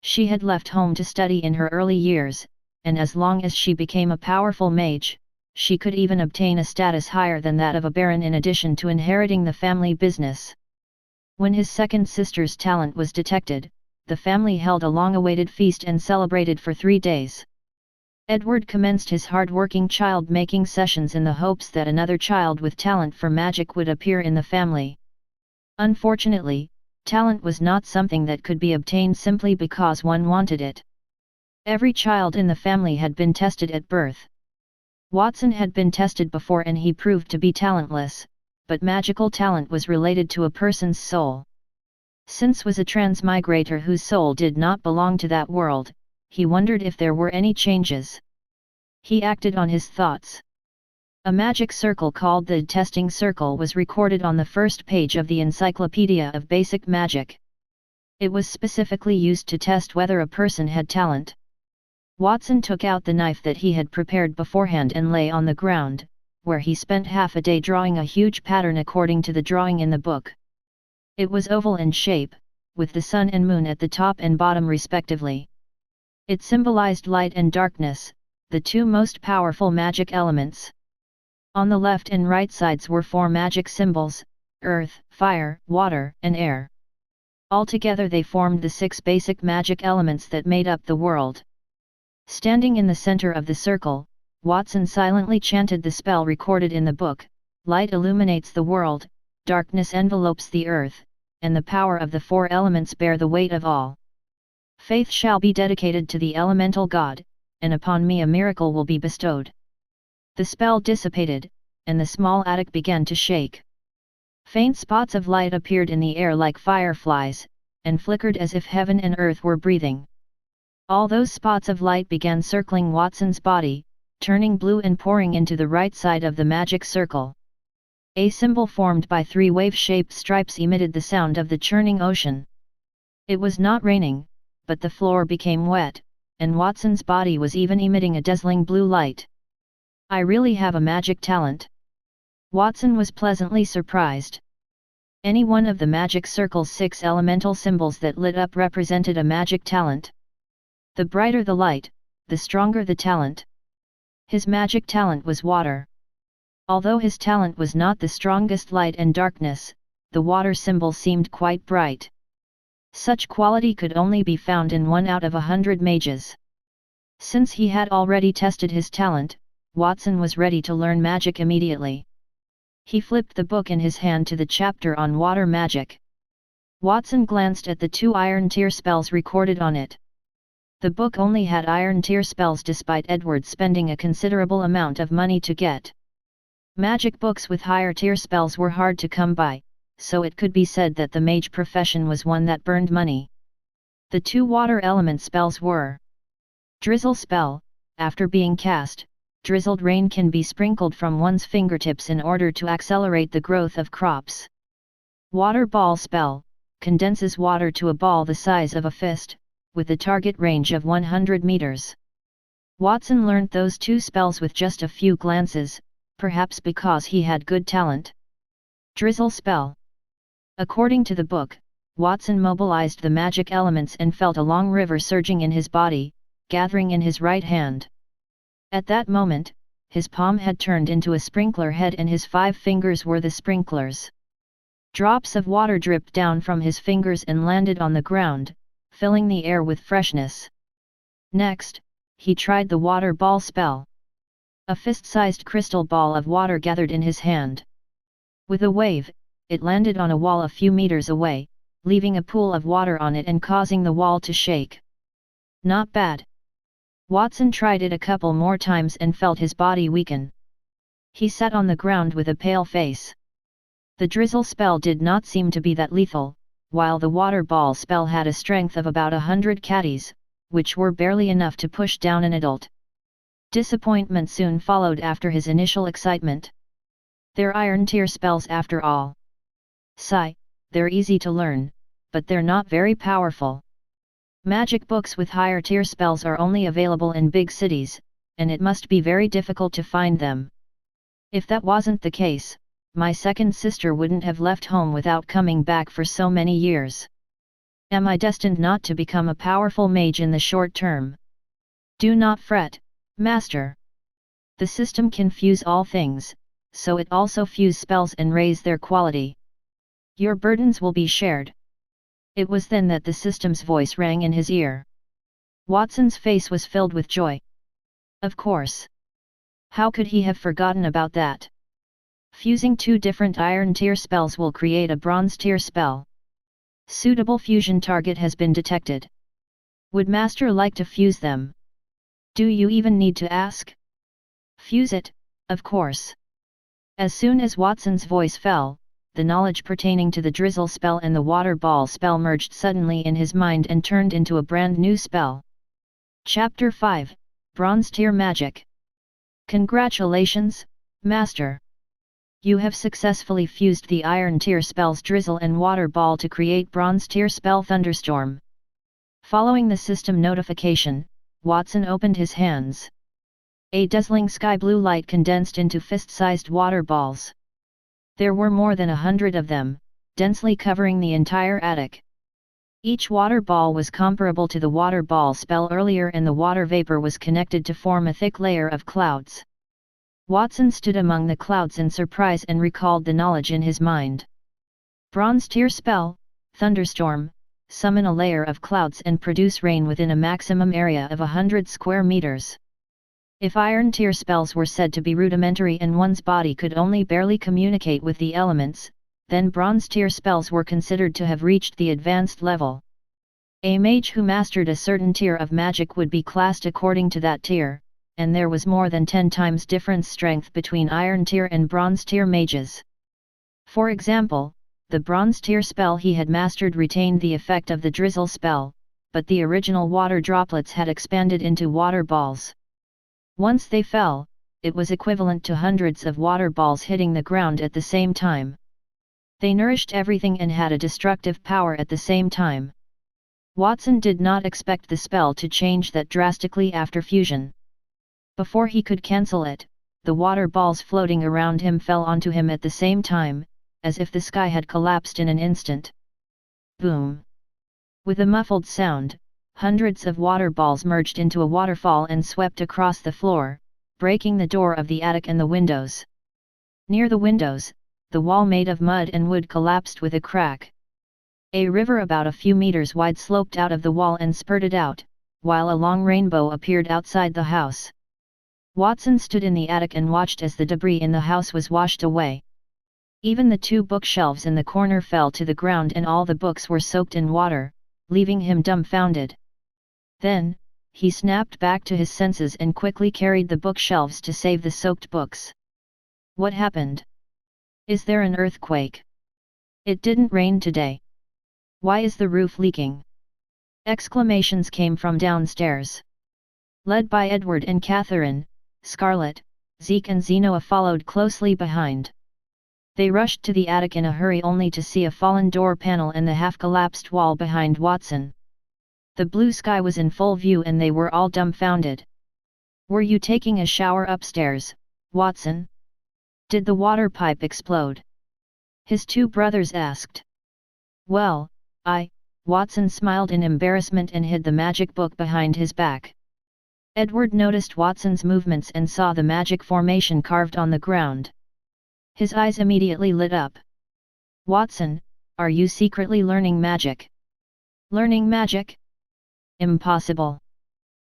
She had left home to study in her early years, and as long as she became a powerful mage, she could even obtain a status higher than that of a baron in addition to inheriting the family business. When his second sister's talent was detected, the family held a long-awaited feast and celebrated for 3 days. Edward commenced his hard-working child-making sessions in the hopes that another child with talent for magic would appear in the family. Unfortunately, talent was not something that could be obtained simply because one wanted it. Every child in the family had been tested at birth. Watson had been tested before and he proved to be talentless, but magical talent was related to a person's soul. Since was a transmigrator whose soul did not belong to that world, he wondered if there were any changes. He acted on his thoughts. A magic circle called the testing circle was recorded on the first page of the Encyclopedia of Basic Magic. It was specifically used to test whether a person had talent. Watson took out the knife that he had prepared beforehand and lay on the ground, where he spent half a day drawing a huge pattern according to the drawing in the book. It was oval in shape, with the sun and moon at the top and bottom respectively. It symbolized light and darkness, the two most powerful magic elements. On the left and right sides were four magic symbols: earth, fire, water, and air. Altogether they formed the 6 basic magic elements that made up the world. Standing in the center of the circle, Watson silently chanted the spell recorded in the book: light illuminates the world, darkness envelopes the earth, and the power of the 4 elements bear the weight of all. Faith shall be dedicated to the elemental god, and upon me a miracle will be bestowed. The spell dissipated, and the small attic began to shake. Faint spots of light appeared in the air like fireflies, and flickered as if heaven and earth were breathing. All those spots of light began circling Watson's body, turning blue and pouring into the right side of the magic circle. A symbol formed by 3 wave-shaped stripes emitted the sound of the churning ocean. It was not raining, but the floor became wet, and Watson's body was even emitting a dazzling blue light. I really have a magic talent. Watson was pleasantly surprised. Any one of the magic circle's 6 elemental symbols that lit up represented a magic talent. The brighter the light, the stronger the talent. His magic talent was water. Although his talent was not the strongest light and darkness, the water symbol seemed quite bright. Such quality could only be found in 1 out of 100 mages. Since he had already tested his talent, Watson was ready to learn magic immediately. He flipped the book in his hand to the chapter on water magic. Watson glanced at the 2 iron tear spells recorded on it. The book only had iron tear spells despite Edward spending a considerable amount of money to get. Magic books with higher tier spells were hard to come by, so it could be said that the mage profession was one that burned money. The 2 water element spells were: Drizzle spell. After being cast, drizzled rain can be sprinkled from one's fingertips in order to accelerate the growth of crops. Water ball spell, condenses water to a ball the size of a fist, with a target range of 100 meters. Watson learnt those 2 spells with just a few glances, perhaps because he had good talent. Drizzle spell. According to the book, Watson mobilized the magic elements and felt a long river surging in his body, gathering in his right hand. At that moment, his palm had turned into a sprinkler head and his 5 fingers were the sprinklers. Drops of water dripped down from his fingers and landed on the ground, filling the air with freshness. Next, he tried the water ball spell. A fist-sized crystal ball of water gathered in his hand. With a wave, it landed on a wall a few meters away, leaving a pool of water on it and causing the wall to shake. Not bad. Watson tried it a couple more times and felt his body weaken. He sat on the ground with a pale face. The drizzle spell did not seem to be that lethal, while the water ball spell had a strength of about 100 catties, which were barely enough to push down an adult. Disappointment soon followed after his initial excitement. They're iron tier spells after all. Sigh, they're easy to learn, but they're not very powerful. Magic books with higher tier spells are only available in big cities, and it must be very difficult to find them. If that wasn't the case, my second sister wouldn't have left home without coming back for so many years. Am I destined not to become a powerful mage in the short term? Do not fret, Master. The system can fuse all things, so it also fuse spells and raise their quality. Your burdens will be shared. It was then that the system's voice rang in his ear. Watson's face was filled with joy. Of course. How could he have forgotten about that? Fusing 2 different iron tier spells will create a bronze tier spell. Suitable fusion target has been detected. Would Master like to fuse them? Do you even need to ask? Fuse it, of course. As soon as Watson's voice fell, the knowledge pertaining to the drizzle spell and the water ball spell merged suddenly in his mind and turned into a brand new spell. Chapter 5, Bronze Tier Magic. Congratulations, Master! You have successfully fused the Iron Tier spells Drizzle and Water Ball to create Bronze Tier spell Thunderstorm. Following the system notification, Watson opened his hands. A dazzling sky blue light condensed into fist-sized water balls. There were more than 100 of them, densely covering the entire attic. Each water ball was comparable to the water ball spell earlier, and the water vapor was connected to form a thick layer of clouds. Watson stood among the clouds in surprise and recalled the knowledge in his mind. Bronze Tier spell, Thunderstorm, summon a layer of clouds and produce rain within a maximum area of 100 square meters. If Iron Tier spells were said to be rudimentary and one's body could only barely communicate with the elements, then Bronze Tier spells were considered to have reached the advanced level. A mage who mastered a certain tier of magic would be classed according to that tier, and there was more than 10 times difference strength between Iron Tier and Bronze Tier mages. For example, the Bronze Tier spell he had mastered retained the effect of the Drizzle spell, but the original water droplets had expanded into water balls. Once they fell, it was equivalent to hundreds of water balls hitting the ground at the same time. They nourished everything and had a destructive power at the same time. Watson did not expect the spell to change that drastically after fusion. Before he could cancel it, the water balls floating around him fell onto him at the same time, as if the sky had collapsed in an instant. Boom! With a muffled sound, hundreds of water balls merged into a waterfall and swept across the floor, breaking the door of the attic and the windows. Near the windows, the wall made of mud and wood collapsed with a crack. A river about a few meters wide sloped out of the wall and spurted out, while a long rainbow appeared outside the house. Watson stood in the attic and watched as the debris in the house was washed away. Even the 2 bookshelves in the corner fell to the ground and all the books were soaked in water, leaving him dumbfounded. Then, he snapped back to his senses and quickly carried the bookshelves to save the soaked books. What happened? Is there an earthquake? It didn't rain today. Why is the roof leaking? Exclamations came from downstairs. Led by Edward and Catherine, Scarlet, Zeke and Zenoa followed closely behind. They rushed to the attic in a hurry only to see a fallen door panel and the half-collapsed wall behind Watson. The blue sky was in full view and they were all dumbfounded. Were you taking a shower upstairs, Watson? Did the water pipe explode? His 2 brothers asked. Well, Watson smiled in embarrassment and hid the magic book behind his back. Edward noticed Watson's movements and saw the magic formation carved on the ground. His eyes immediately lit up. Watson, are you secretly learning magic? Learning magic? Impossible.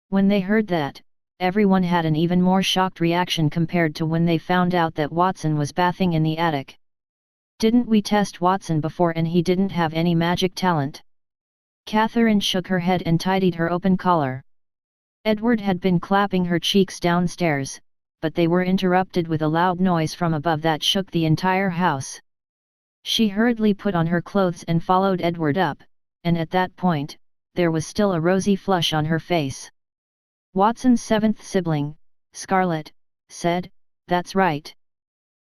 When they heard that, everyone had an even more shocked reaction compared to when they found out that Watson was bathing in the attic. Didn't we test Watson before and he didn't have any magic talent? Catherine shook her head and tidied her open collar. Edward had been clapping her cheeks downstairs, but they were interrupted with a loud noise from above that shook the entire house. She hurriedly put on her clothes and followed Edward up, and at that point, there was still a rosy flush on her face. Watson's 7th sibling, Scarlet, said, "That's right."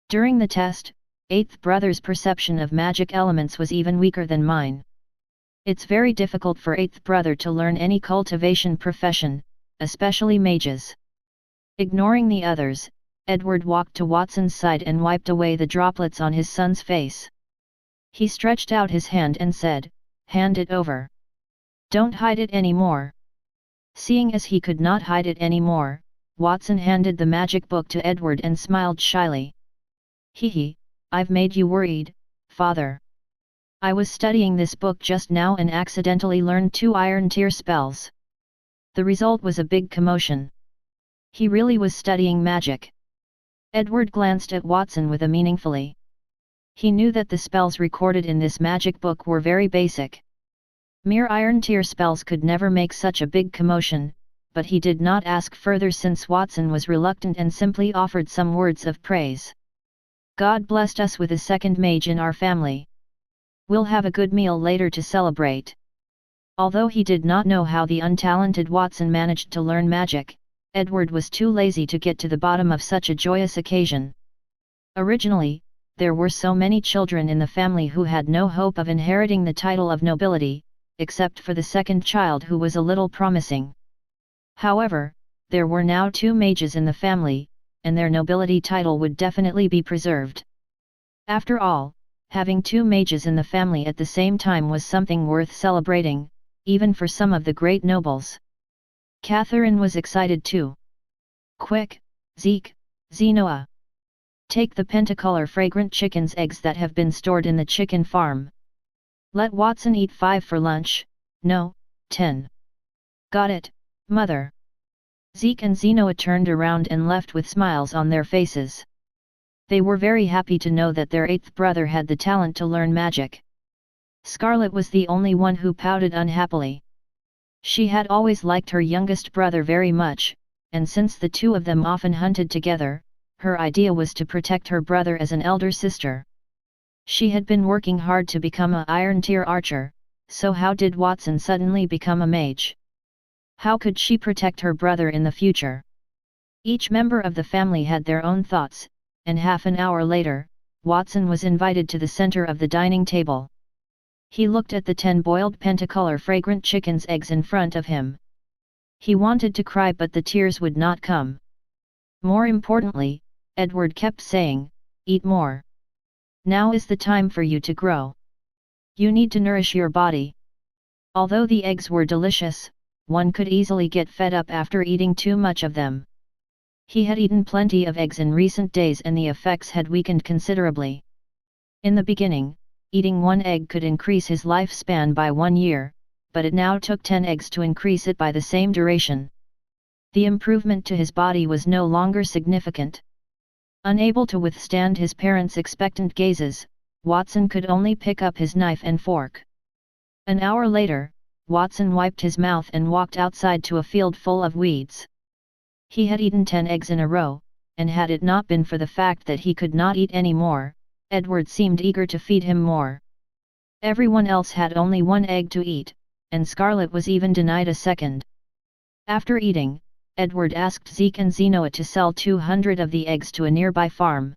During the test, 8th brother's perception of magic elements was even weaker than mine. It's very difficult for 8th brother to learn any cultivation profession, especially mages. Ignoring the others, Edward walked to Watson's side and wiped away the droplets on his son's face. He stretched out his hand and said, "Hand it over. Don't hide it anymore." Seeing as he could not hide it anymore, Watson handed the magic book to Edward and smiled shyly. "Hee, I've made you worried, father. I was studying this book just now and accidentally learned 2 Iron Tier spells." The result was a big commotion. He really was studying magic. Edward glanced at Watson with a meaningfully. He knew that the spells recorded in this magic book were very basic. Mere Iron Tier spells could never make such a big commotion, but he did not ask further since Watson was reluctant and simply offered some words of praise. "God blessed us with a second mage in our family. We'll have a good meal later to celebrate." Although he did not know how the untalented Watson managed to learn magic, Edward was too lazy to get to the bottom of such a joyous occasion. Originally, there were so many children in the family who had no hope of inheriting the title of nobility, except for the second child who was a little promising. However, there were now 2 mages in the family, and their nobility title would definitely be preserved. After all, having 2 mages in the family at the same time was something worth celebrating, even for some of the great nobles. Catherine was excited too. "Quick, Zeke, Zenoa! Take the Pentacolor fragrant chicken's eggs that have been stored in the chicken farm. Let Watson eat 5 for lunch, no, 10. Got it, Mother." Zeke and Zenoa turned around and left with smiles on their faces. They were very happy to know that their 8th brother had the talent to learn magic. Scarlet was the only one who pouted unhappily. She had always liked her youngest brother very much, and since the 2 of them often hunted together, her idea was to protect her brother as an elder sister. She had been working hard to become an Iron Tier archer, so how did Watson suddenly become a mage? How could she protect her brother in the future? Each member of the family had their own thoughts, and half an hour later, Watson was invited to the center of the dining table. He looked at the 10 boiled Pentacolor fragrant chicken's eggs in front of him. He wanted to cry, but the tears would not come. More importantly, Edward kept saying, "Eat more. Now is the time for you to grow. You need to nourish your body." Although the eggs were delicious, one could easily get fed up after eating too much of them. He had eaten plenty of eggs in recent days and the effects had weakened considerably. In the beginning, eating 1 egg could increase his lifespan by 1 year, but it now took 10 eggs to increase it by the same duration. The improvement to his body was no longer significant. Unable to withstand his parents' expectant gazes, Watson could only pick up his knife and fork. An hour later, Watson wiped his mouth and walked outside to a field full of weeds. He had eaten 10 eggs in a row, and had it not been for the fact that he could not eat any more, Edward seemed eager to feed him more. Everyone else had only 1 egg to eat, and Scarlet was even denied a second. After eating, Edward asked Zeke and Zenoa to sell 200 of the eggs to a nearby farm.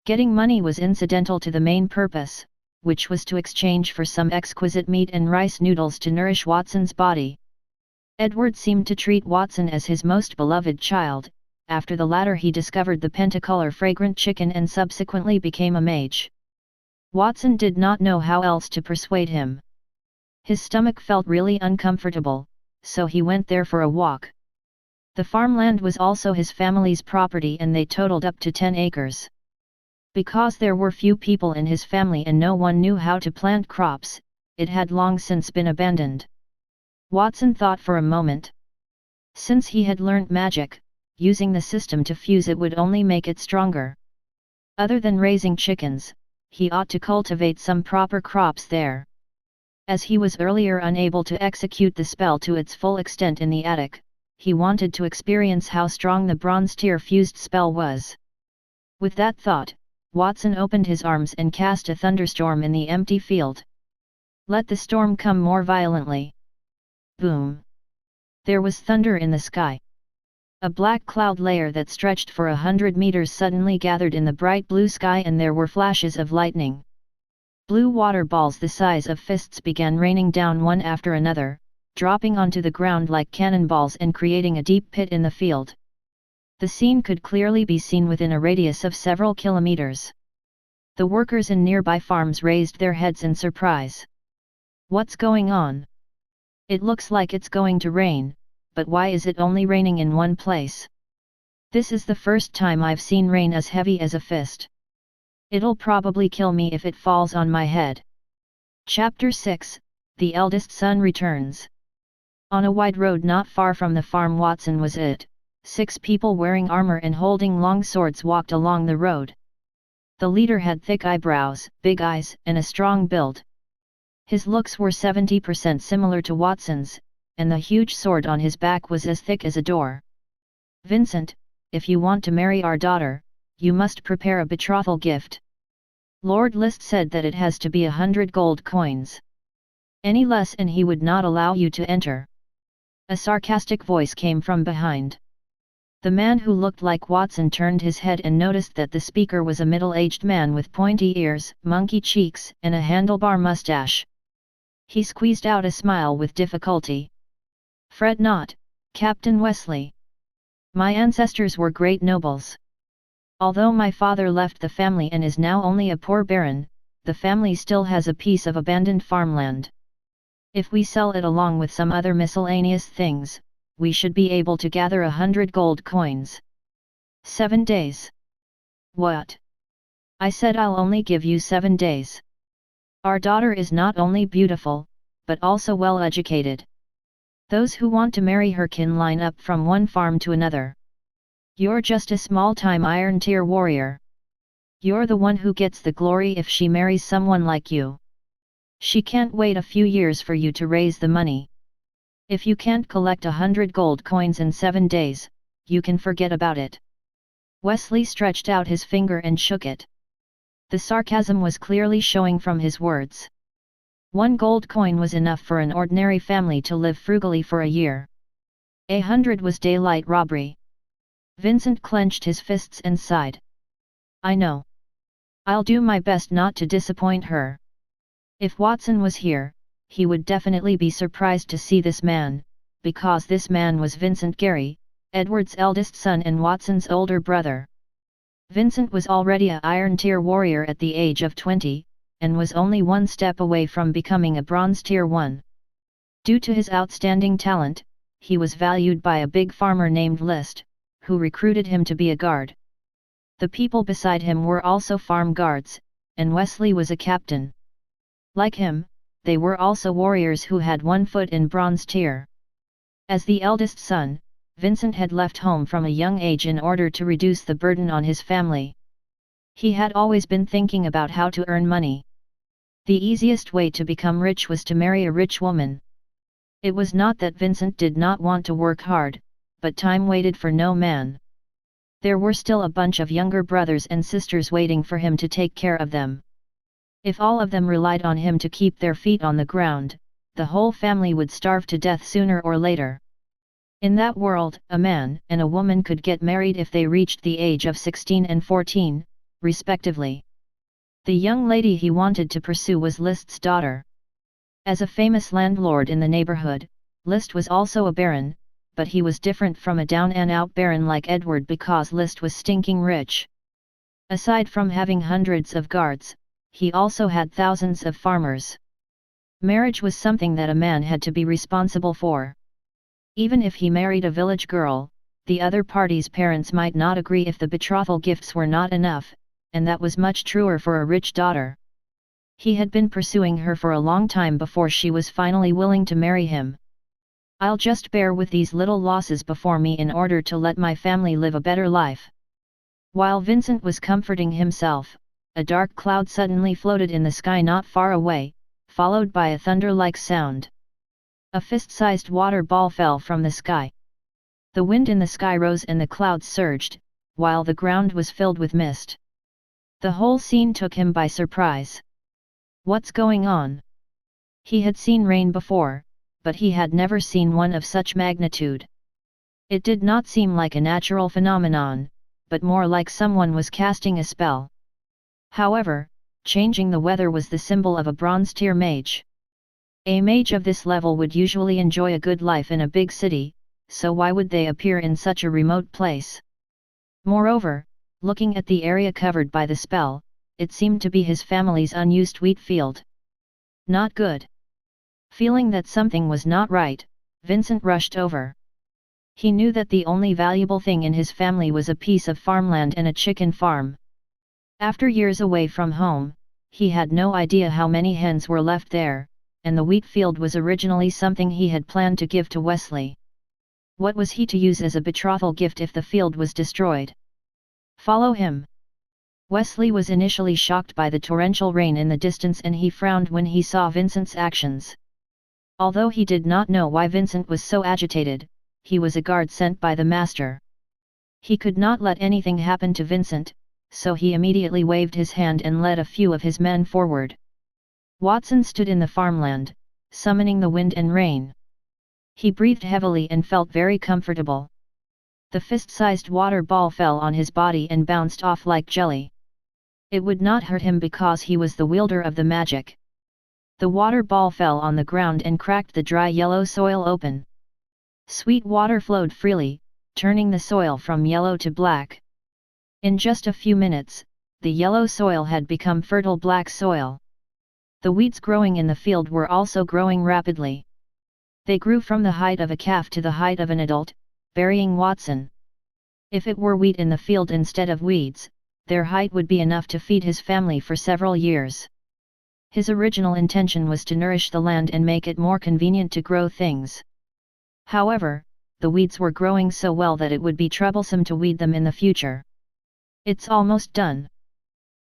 Getting money was incidental to the main purpose, which was to exchange for some exquisite meat and rice noodles to nourish Watson's body. Edward seemed to treat Watson as his most beloved child. After the latter he discovered the Pentacolor fragrant chicken and subsequently became a mage. Watson did not know how else to persuade him. His stomach felt really uncomfortable, so he went there for a walk. The farmland was also his family's property and they totaled up to 10 acres. Because there were few people in his family and no one knew how to plant crops, it had long since been abandoned. Watson thought for a moment. Since he had learnt magic, using the system to fuse it would only make it stronger. Other than raising chickens, he ought to cultivate some proper crops there. As he was earlier unable to execute the spell to its full extent in the attic, he wanted to experience how strong the bronze tier fused spell was. With that thought, Watson opened his arms and cast a thunderstorm in the empty field. Let the storm come more violently. Boom! There was thunder in the sky. A black cloud layer that stretched for 100 meters suddenly gathered in the bright blue sky and there were flashes of lightning. Blue water balls the size of fists began raining down one after another, dropping onto the ground like cannonballs and creating a deep pit in the field. The scene could clearly be seen within a radius of several kilometers. The workers in nearby farms raised their heads in surprise. What's going on? It looks like it's going to rain, but why is it only raining in one place? This is the first time I've seen rain as heavy as a fist. It'll probably kill me if it falls on my head. Chapter 6, The Eldest Son Returns. On a wide road not far from the farm Watson was at. 6 people wearing armor and holding long swords walked along the road. The leader had thick eyebrows, big eyes, and a strong build. His looks were 70% similar to Watson's, and the huge sword on his back was as thick as a door. "Vincent, if you want to marry our daughter, you must prepare a betrothal gift. Lord List said that it has to be 100 gold coins. Any less and he would not allow you to enter." A sarcastic voice came from behind. The man who looked like Watson turned his head and noticed that the speaker was a middle-aged man with pointy ears, monkey cheeks, and a handlebar mustache. He squeezed out a smile with difficulty. "Fret not, Captain Wesley. My ancestors were great nobles. Although my father left the family and is now only a poor baron, the family still has a piece of abandoned farmland. If we sell it along with some other miscellaneous things, we should be able to gather 100 gold coins. 7 days. What? I said I'll only give you 7 days. Our daughter is not only beautiful, but also well educated. Those who want to marry her can line up from one farm to another. You're just a small-time Iron Tier warrior. You're the one who gets the glory if she marries someone like you. She can't wait a few years for you to raise the money. If you can't collect 100 gold coins in 7 days, you can forget about it." Wesley stretched out his finger and shook it. The sarcasm was clearly showing from his words. 1 gold coin was enough for an ordinary family to live frugally for a year. 100 was daylight robbery. Vincent clenched his fists and sighed. "I know. I'll do my best not to disappoint her." If Watson was here, he would definitely be surprised to see this man, because this man was Vincent Gary, Edward's eldest son and Watson's older brother. Vincent was already a Iron Tier warrior at the age of 20, and was only 1 step away from becoming a Bronze Tier 1. Due to his outstanding talent, he was valued by a big farmer named List, who recruited him to be a guard. The people beside him were also farm guards, and Wesley was a captain. Like him, they were also warriors who had 1 foot in Bronze Tier. As the eldest son, Vincent had left home from a young age in order to reduce the burden on his family. He had always been thinking about how to earn money. The easiest way to become rich was to marry a rich woman. It was not that Vincent did not want to work hard, but time waited for no man. There were still a bunch of younger brothers and sisters waiting for him to take care of them. If all of them relied on him to keep their feet on the ground, the whole family would starve to death sooner or later. In that world, a man and a woman could get married if they reached the age of 16 and 14, respectively. The young lady he wanted to pursue was List's daughter. As a famous landlord in the neighborhood, List was also a baron, but he was different from a down-and-out baron like Edward because List was stinking rich. Aside from having hundreds of guards, he also had thousands of farmers. Marriage was something that a man had to be responsible for. Even if he married a village girl, the other party's parents might not agree if the betrothal gifts were not enough, and that was much truer for a rich daughter. He had been pursuing her for a long time before she was finally willing to marry him. "I'll just bear with these little losses before me in order to let my family live a better life." While Vincent was comforting himself, a dark cloud suddenly floated in the sky not far away, followed by a thunder-like sound. A fist-sized water ball fell from the sky. The wind in the sky rose and the clouds surged, while the ground was filled with mist. The whole scene took him by surprise. What's going on? He had seen rain before, but he had never seen one of such magnitude. It did not seem like a natural phenomenon, but more like someone was casting a spell. However, changing the weather was the symbol of a Bronze Tier mage. A mage of this level would usually enjoy a good life in a big city, so why would they appear in such a remote place? Moreover, looking at the area covered by the spell, it seemed to be his family's unused wheat field. Not good. Feeling that something was not right, Vincent rushed over. He knew that the only valuable thing in his family was a piece of farmland and a chicken farm. After years away from home, he had no idea how many hens were left there, and the wheat field was originally something he had planned to give to Wesley. What was he to use as a betrothal gift if the field was destroyed? Follow him. Wesley was initially shocked by the torrential rain in the distance and he frowned when he saw Vincent's actions. Although he did not know why Vincent was so agitated, he was a guard sent by the master. He could not let anything happen to Vincent, so he immediately waved his hand and led a few of his men forward. Watson stood in the farmland, summoning the wind and rain. He breathed heavily and felt very comfortable. The fist-sized water ball fell on his body and bounced off like jelly. It would not hurt him because he was the wielder of the magic. The water ball fell on the ground and cracked the dry yellow soil open. Sweet water flowed freely, turning the soil from yellow to black. In just a few minutes, the yellow soil had become fertile black soil. The weeds growing in the field were also growing rapidly. They grew from the height of a calf to the height of an adult, burying Watson. If it were wheat in the field instead of weeds, their height would be enough to feed his family for several years. His original intention was to nourish the land and make it more convenient to grow things. However, the weeds were growing so well that it would be troublesome to weed them in the future. It's almost done.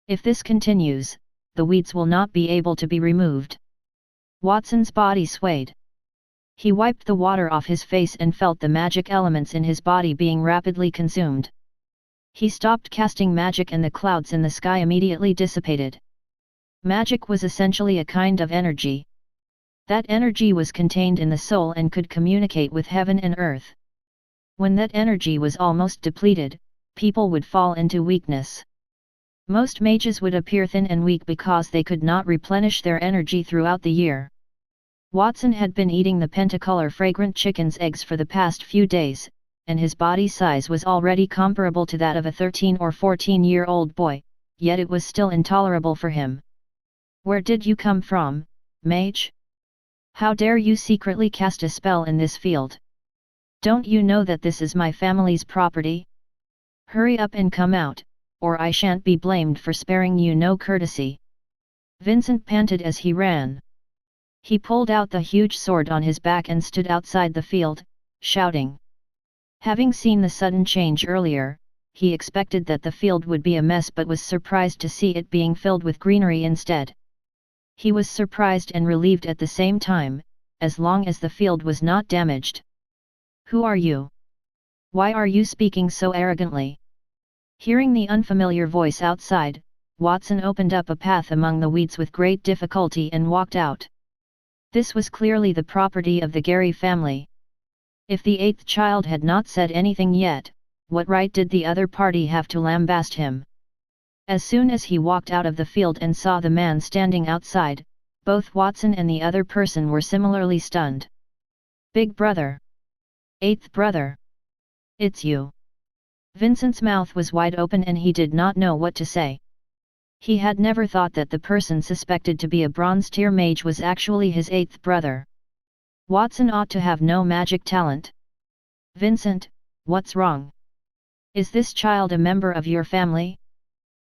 If this continues, the weeds will not be able to be removed. Watson's body swayed. He wiped the water off his face and felt the magic elements in his body being rapidly consumed. He stopped casting magic and the clouds in the sky immediately dissipated. Magic was essentially a kind of energy. That energy was contained in the soul and could communicate with heaven and earth. When that energy was almost depleted, people would fall into weakness. Most mages would appear thin and weak because they could not replenish their energy throughout the year. Watson had been eating the Pentacolor fragrant chicken's eggs for the past few days, and his body size was already comparable to that of a 13 or 14-year-old boy, yet it was still intolerable for him. "Where did you come from, mage? How dare you secretly cast a spell in this field? Don't you know that this is my family's property? Hurry up and come out, or I shan't be blamed for sparing you no courtesy." Vincent panted as he ran. He pulled out the huge sword on his back and stood outside the field, shouting. Having seen the sudden change earlier, he expected that the field would be a mess but was surprised to see it being filled with greenery instead. He was surprised and relieved at the same time, as long as the field was not damaged. "Who are you? Why are you speaking so arrogantly?" Hearing the unfamiliar voice outside, Watson opened up a path among the weeds with great difficulty and walked out. This was clearly the property of the Gary family. If the eighth child had not said anything yet, what right did the other party have to lambaste him? As soon as he walked out of the field and saw the man standing outside, both Watson and the other person were similarly stunned. "Big brother! Eighth brother! It's you!" Vincent's mouth was wide open and he did not know what to say. He had never thought that the person suspected to be a bronze-tier mage was actually his eighth brother. Watson ought to have no magic talent. "Vincent, what's wrong? Is this child a member of your family?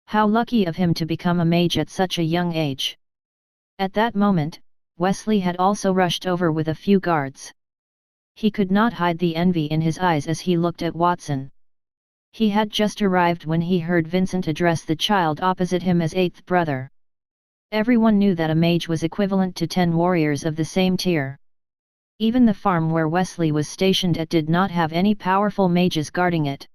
How lucky of him to become a mage at such a young age." At that moment, Wesley had also rushed over with a few guards. He could not hide the envy in his eyes as he looked at Watson. He had just arrived when he heard Vincent address the child opposite him as eighth brother. Everyone knew that a mage was equivalent to 10 warriors of the same tier. Even the farm where Wesley was stationed at did not have any powerful mages guarding it.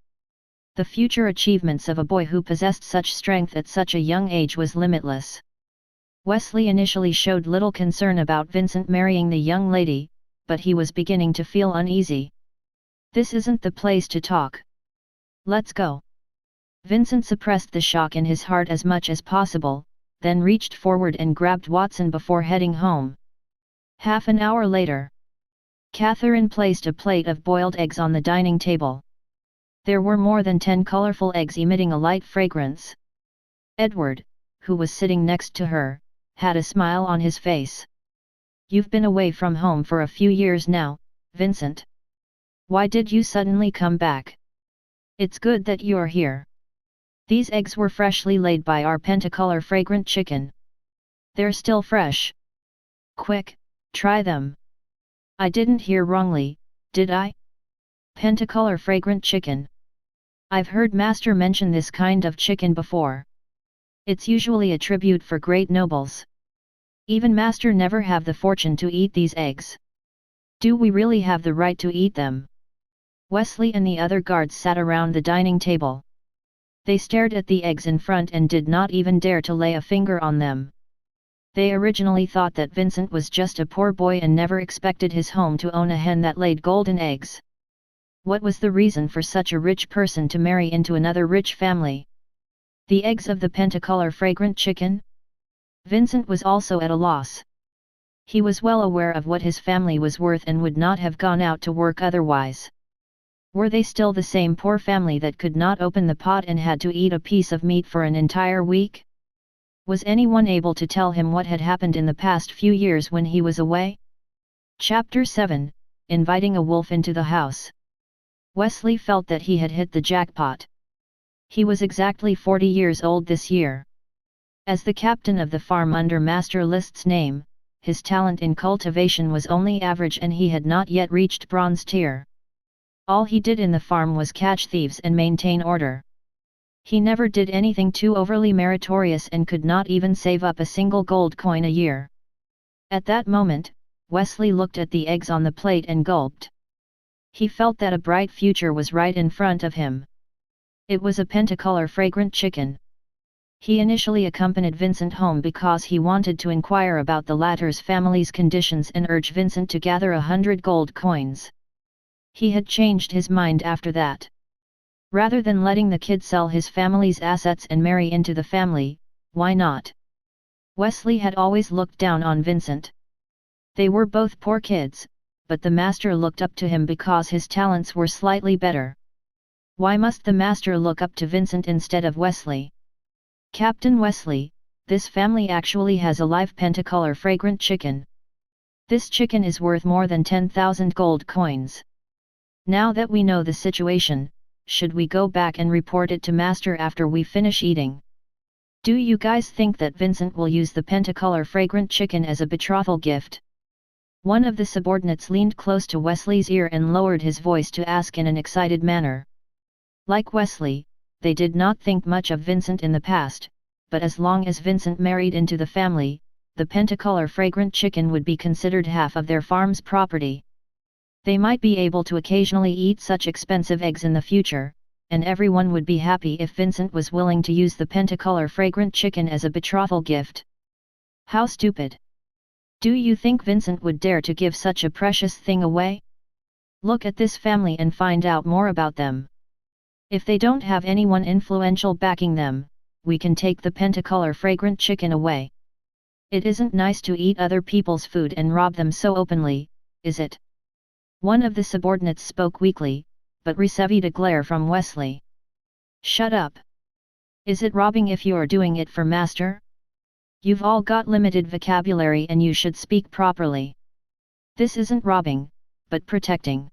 The future achievements of a boy who possessed such strength at such a young age was limitless. Wesley initially showed little concern about Vincent marrying the young lady, but he was beginning to feel uneasy. "This isn't the place to talk. Let's go." Vincent suppressed the shock in his heart as much as possible, then reached forward and grabbed Watson before heading home. Half an hour later, Catherine placed a plate of boiled eggs on the dining table. There were more than 10 colorful eggs emitting a light fragrance. Edward, who was sitting next to her, had a smile on his face. "You've been away from home for a few years now, Vincent. Why did you suddenly come back? It's good that you're here. These eggs were freshly laid by our Pentacolor fragrant chicken. They're still fresh. Quick, try them." "I didn't hear wrongly, did I? Pentacolor fragrant chicken. I've heard Master mention this kind of chicken before. It's usually a tribute for great nobles. Even Master never have the fortune to eat these eggs. Do we really have the right to eat them?" Wesley and the other guards sat around the dining table. They stared at the eggs in front and did not even dare to lay a finger on them. They originally thought that Vincent was just a poor boy and never expected his home to own a hen that laid golden eggs. What was the reason for such a rich person to marry into another rich family? The eggs of the pentacolor fragrant chicken? Vincent was also at a loss. He was well aware of what his family was worth and would not have gone out to work otherwise. Were they still the same poor family that could not open the pot and had to eat a piece of meat for an entire week? Was anyone able to tell him what had happened in the past few years when he was away? Chapter 7, Inviting a Wolf into the House. Wesley felt that he had hit the jackpot. He was exactly 40 years old this year. As the captain of the farm under Master List's name, his talent in cultivation was only average and he had not yet reached bronze tier. All he did in the farm was catch thieves and maintain order. He never did anything too overly meritorious and could not even save up a single gold coin a year. At that moment, Wesley looked at the eggs on the plate and gulped. He felt that a bright future was right in front of him. It was a pentacolor fragrant chicken. He initially accompanied Vincent home because he wanted to inquire about the latter's family's conditions and urge Vincent to gather 100 gold coins. He had changed his mind after that. Rather than letting the kid sell his family's assets and marry into the family, why not? Wesley had always looked down on Vincent. They were both poor kids, but the master looked up to him because his talents were slightly better. Why must the master look up to Vincent instead of Wesley? Captain Wesley, this family actually has a live pentacolor fragrant chicken. This chicken is worth more than 10,000 gold coins. Now that we know the situation, should we go back and report it to Master after we finish eating? Do you guys think that Vincent will use the pentacolor fragrant chicken as a betrothal gift? One of the subordinates leaned close to Wesley's ear and lowered his voice to ask in an excited manner. Like Wesley, they did not think much of Vincent in the past, but as long as Vincent married into the family, the pentacolor fragrant chicken would be considered half of their farm's property. They might be able to occasionally eat such expensive eggs in the future, and everyone would be happy if Vincent was willing to use the pentacolor fragrant chicken as a betrothal gift. How stupid! Do you think Vincent would dare to give such a precious thing away? Look at this family and find out more about them. If they don't have anyone influential backing them, we can take the pentacolor fragrant chicken away. It isn't nice to eat other people's food and rob them so openly, is it? One of the subordinates spoke weakly, but received a glare from Wesley. Shut up! Is it robbing if you're doing it for master? You've all got limited vocabulary and you should speak properly. This isn't robbing, but protecting.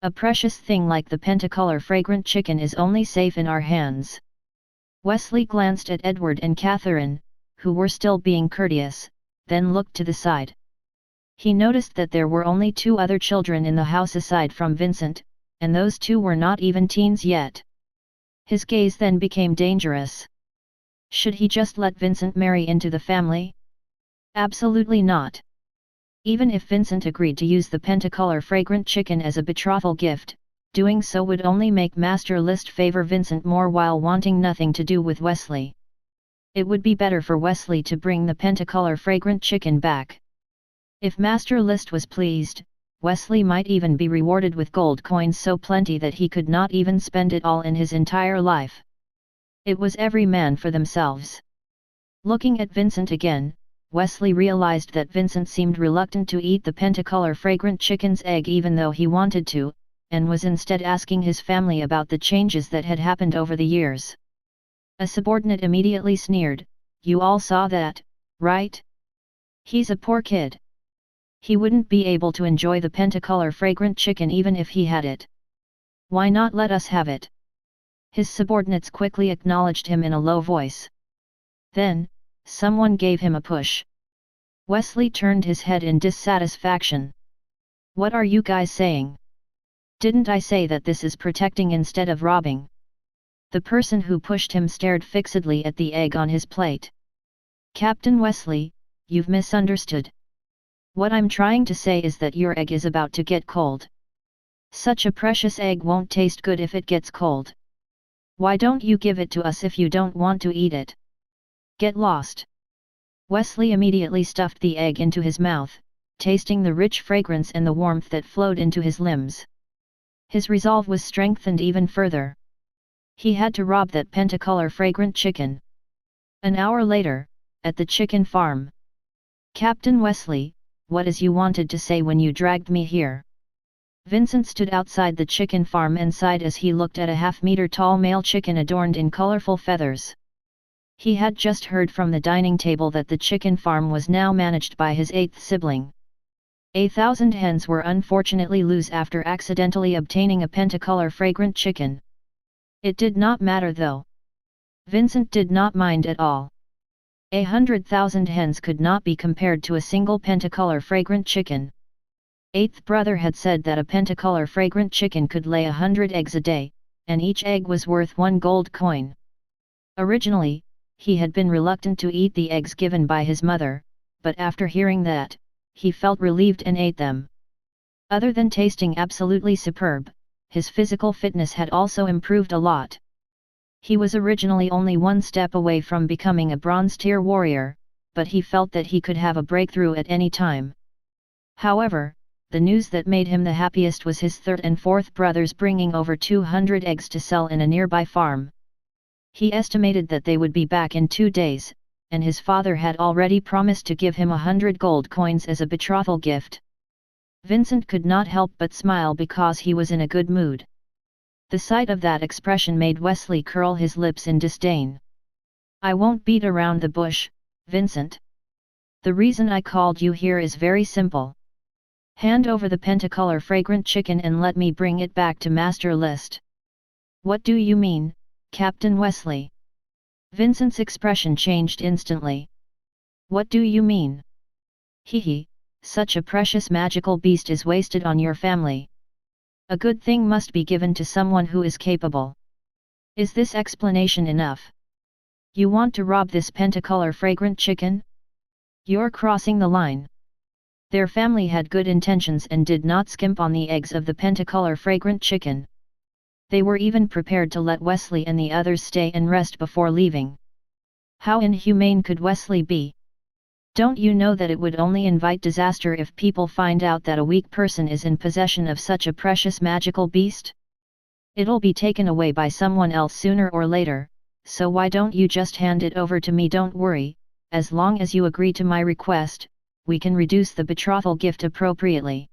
A precious thing like the pentacolor fragrant chicken is only safe in our hands. Wesley glanced at Edward and Catherine, who were still being courteous, then looked to the side. He noticed that there were only 2 other children in the house aside from Vincent, and those 2 were not even teens yet. His gaze then became dangerous. Should he just let Vincent marry into the family? Absolutely not. Even if Vincent agreed to use the pentacolor fragrant chicken as a betrothal gift, doing so would only make Master List favor Vincent more while wanting nothing to do with Wesley. It would be better for Wesley to bring the pentacolor fragrant chicken back. If Master List was pleased, Wesley might even be rewarded with gold coins so plenty that he could not even spend it all in his entire life. It was every man for themselves. Looking at Vincent again, Wesley realized that Vincent seemed reluctant to eat the pentacolor fragrant chicken's egg even though he wanted to, and was instead asking his family about the changes that had happened over the years. A subordinate immediately sneered, "You all saw that, right? He's a poor kid. He wouldn't be able to enjoy the pentacolor fragrant chicken even if he had it. Why not let us have it?" His subordinates quickly acknowledged him in a low voice. Then, someone gave him a push. Wesley turned his head in dissatisfaction. "What are you guys saying? Didn't I say that this is protecting instead of robbing?" The person who pushed him stared fixedly at the egg on his plate. "Captain Wesley, you've misunderstood. What I'm trying to say is that your egg is about to get cold. Such a precious egg won't taste good if it gets cold. Why don't you give it to us if you don't want to eat it? Get lost." Wesley immediately stuffed the egg into his mouth, tasting the rich fragrance and the warmth that flowed into his limbs. His resolve was strengthened even further. He had to rob that pentacolor fragrant chicken. An hour later, at the chicken farm. "Captain Wesley, what is you wanted to say when you dragged me here?" Vincent stood outside the chicken farm and sighed as he looked at a half-meter tall male chicken adorned in colorful feathers. He had just heard from the dining table that the chicken farm was now managed by his 8th sibling. 1,000 hens were unfortunately loose after accidentally obtaining a pentacolor fragrant chicken. It did not matter though. Vincent did not mind at all. 100,000 hens could not be compared to a single pentacolor fragrant chicken. 8th brother had said that a pentacolor fragrant chicken could lay 100 eggs a day, and each egg was worth 1 gold coin. Originally, he had been reluctant to eat the eggs given by his mother, but after hearing that, he felt relieved and ate them. Other than tasting absolutely superb, his physical fitness had also improved a lot. He was originally only one step away from becoming a bronze-tier warrior, but he felt that he could have a breakthrough at any time. However, the news that made him the happiest was his 3rd and 4th brothers bringing over 200 eggs to sell in a nearby farm. He estimated that they would be back in 2 days, and his father had already promised to give him 100 gold coins as a betrothal gift. Vincent could not help but smile because he was in a good mood. The sight of that expression made Wesley curl his lips in disdain. "I won't beat around the bush, Vincent. The reason I called you here is very simple. Hand over the pentacolor fragrant chicken and let me bring it back to Master List." "What do you mean, Captain Wesley?" Vincent's expression changed instantly. "What do you mean? Hee, such a precious magical beast is wasted on your family. A good thing must be given to someone who is capable. Is this explanation enough? You want to rob this pentacolor fragrant chicken? You're crossing the line." Their family had good intentions and did not skimp on the eggs of the pentacolor fragrant chicken. They were even prepared to let Wesley and the others stay and rest before leaving. How inhumane could Wesley be? "Don't you know that it would only invite disaster if people find out that a weak person is in possession of such a precious magical beast? It'll be taken away by someone else sooner or later, so why don't you just hand it over to me? Don't worry, as long as you agree to my request, we can reduce the betrothal gift appropriately.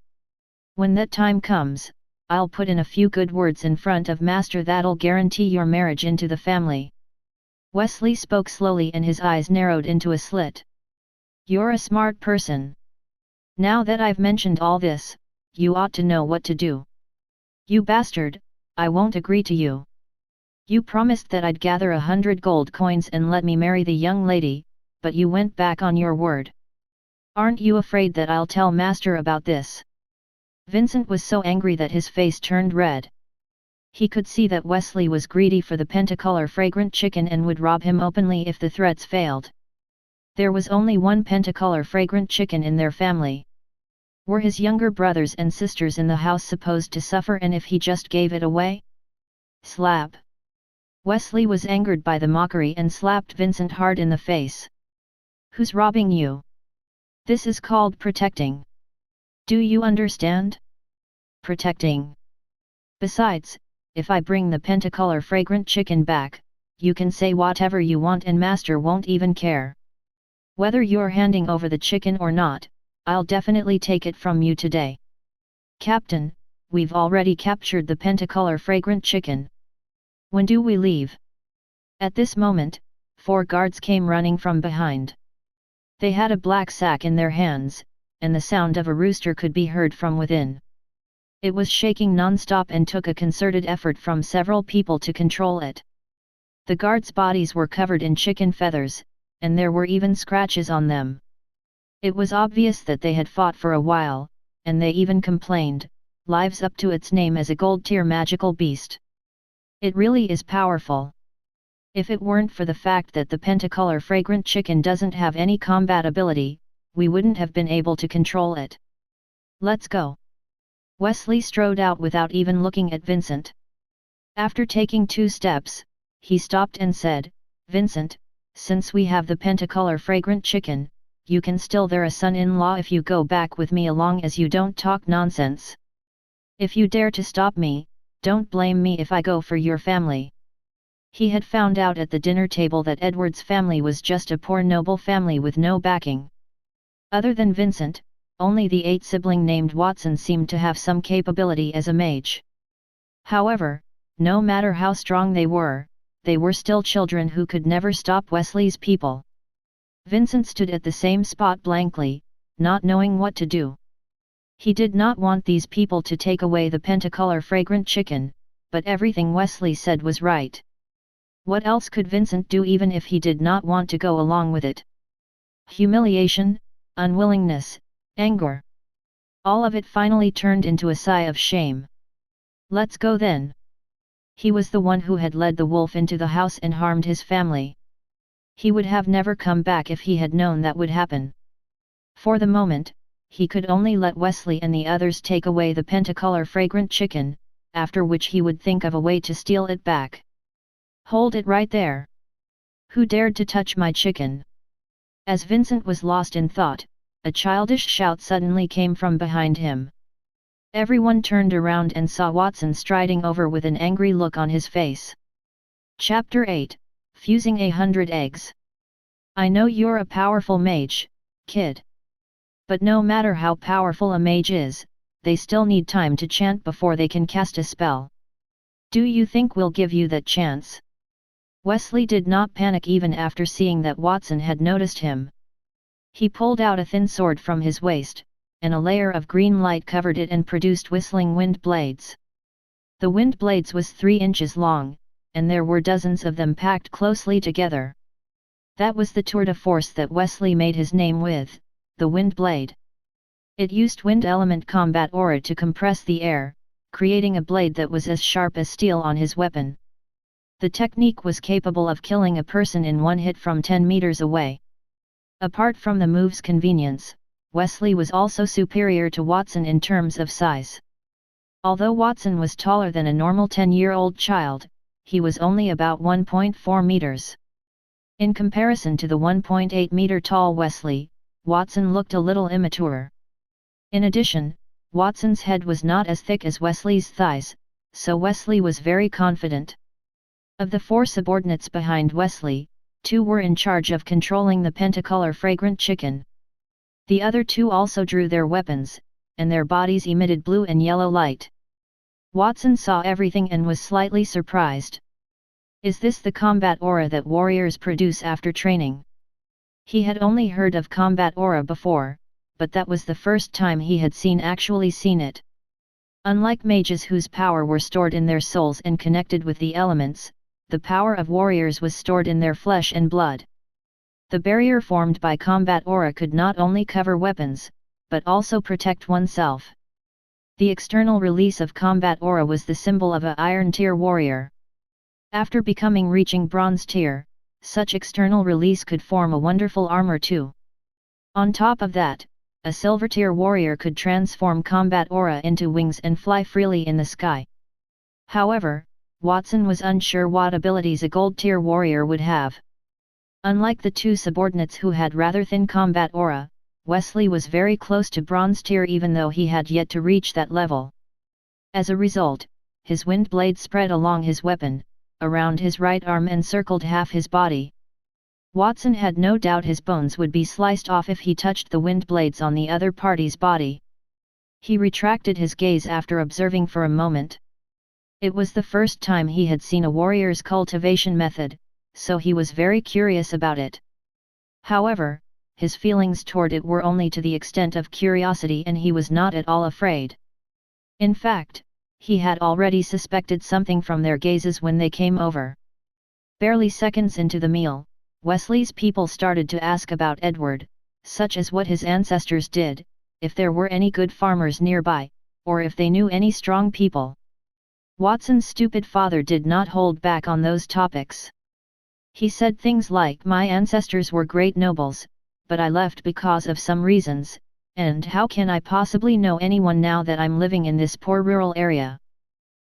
When that time comes, I'll put in a few good words in front of Master that'll guarantee your marriage into the family." Wesley spoke slowly and his eyes narrowed into a slit. "You're a smart person. Now that I've mentioned all this, you ought to know what to do." "You bastard, I won't agree to you. You promised that I'd gather 100 gold coins and let me marry the young lady, but you went back on your word. Aren't you afraid that I'll tell Master about this?" Vincent was so angry that his face turned red. He could see that Wesley was greedy for the pentacolor fragrant chicken and would rob him openly if the threats failed. There was only one pentacolor fragrant chicken in their family. Were his younger brothers and sisters in the house supposed to suffer, and if he just gave it away? Slap! Wesley was angered by the mockery and slapped Vincent hard in the face. "Who's robbing you? This is called protecting. Do you understand? Protecting. Besides, if I bring the pentacolor fragrant chicken back, you can say whatever you want and Master won't even care. Whether you're handing over the chicken or not, I'll definitely take it from you today." "Captain, we've already captured the pentacolor fragrant chicken. When do we leave?" At this moment, 4 guards came running from behind. They had a black sack in their hands, and the sound of a rooster could be heard from within. It was shaking non-stop and took a concerted effort from several people to control it. The guards' bodies were covered in chicken feathers, and there were even scratches on them. It was obvious that they had fought for a while, and they even complained, "Lives up to its name as a gold-tier magical beast. It really is powerful. If it weren't for the fact that the pentacolor fragrant chicken doesn't have any combat ability, we wouldn't have been able to control it. Let's go." Wesley strode out without even looking at Vincent. After taking 2 steps, he stopped and said, "Vincent, since we have the pentacolor fragrant chicken, you can still their a son-in-law if you go back with me, along as you don't talk nonsense." If you dare to stop me, don't blame me if I go for your family. He had found out at the dinner table that Edward's family was just a poor noble family with no backing. Other than Vincent, only the 8th sibling named Watson seemed to have some capability as a mage. However, no matter how strong they were still children who could never stop Wesley's people. Vincent stood at the same spot blankly, not knowing what to do. He did not want these people to take away the Pentacolor fragrant chicken, but everything Wesley said was right. What else could Vincent do even if he did not want to go along with it? Humiliation, unwillingness, anger. All of it finally turned into a sigh of shame. Let's go then. He was the one who had led the wolf into the house and harmed his family. He would have never come back if he had known that would happen. For the moment, he could only let Wesley and the others take away the Pentacolor fragrant chicken, after which he would think of a way to steal it back. Hold it right there! Who dared to touch my chicken? As Vincent was lost in thought, a childish shout suddenly came from behind him. Everyone turned around and saw Watson striding over with an angry look on his face. Chapter 8, Fusing 100 Eggs. I know you're a powerful mage, kid. But no matter how powerful a mage is, they still need time to chant before they can cast a spell. Do you think we'll give you that chance? Wesley did not panic even after seeing that Watson had noticed him. He pulled out a thin sword from his waist, and a layer of green light covered it and produced whistling wind blades. The wind blades was 3 inches long, and there were dozens of them packed closely together. That was the tour de force that Wesley made his name with, the wind blade. It used wind element combat aura to compress the air, creating a blade that was as sharp as steel on his weapon. The technique was capable of killing a person in one hit from 10 meters away. Apart from the move's convenience, Wesley was also superior to Watson in terms of size. Although Watson was taller than a normal 10-year-old child, he was only about 1.4 meters. In comparison to the 1.8-meter tall Wesley, Watson looked a little immature. In addition, Watson's head was not as thick as Wesley's thighs, so Wesley was very confident. Of the 4 subordinates behind Wesley, 2 were in charge of controlling the Pentacolor fragrant chicken. The other 2 also drew their weapons, and their bodies emitted blue and yellow light. Watson saw everything and was slightly surprised. Is this the combat aura that warriors produce after training? He had only heard of combat aura before, but that was the first time he had actually seen it. Unlike mages whose power were stored in their souls and connected with the elements, the power of warriors was stored in their flesh and blood. The barrier formed by combat aura could not only cover weapons, but also protect oneself. The external release of combat aura was the symbol of a Iron Tier warrior. After reaching Bronze Tier, such external release could form a wonderful armor too. On top of that, a Silver Tier warrior could transform combat aura into wings and fly freely in the sky. However, Watson was unsure what abilities a Gold Tier warrior would have. Unlike the 2 subordinates who had rather thin combat aura, Wesley was very close to Bronze Tier even though he had yet to reach that level. As a result, his wind blade spread along his weapon, around his right arm and circled half his body. Watson had no doubt his bones would be sliced off if he touched the wind blades on the other party's body. He retracted his gaze after observing for a moment. It was the first time he had seen a warrior's cultivation method, so he was very curious about it. However, his feelings toward it were only to the extent of curiosity and he was not at all afraid. In fact, he had already suspected something from their gazes when they came over. Barely seconds into the meal, Wesley's people started to ask about Edward, such as what his ancestors did, if there were any good farmers nearby, or if they knew any strong people. Watson's stupid father did not hold back on those topics. He said things like, "My ancestors were great nobles, but I left because of some reasons, and how can I possibly know anyone now that I'm living in this poor rural area?"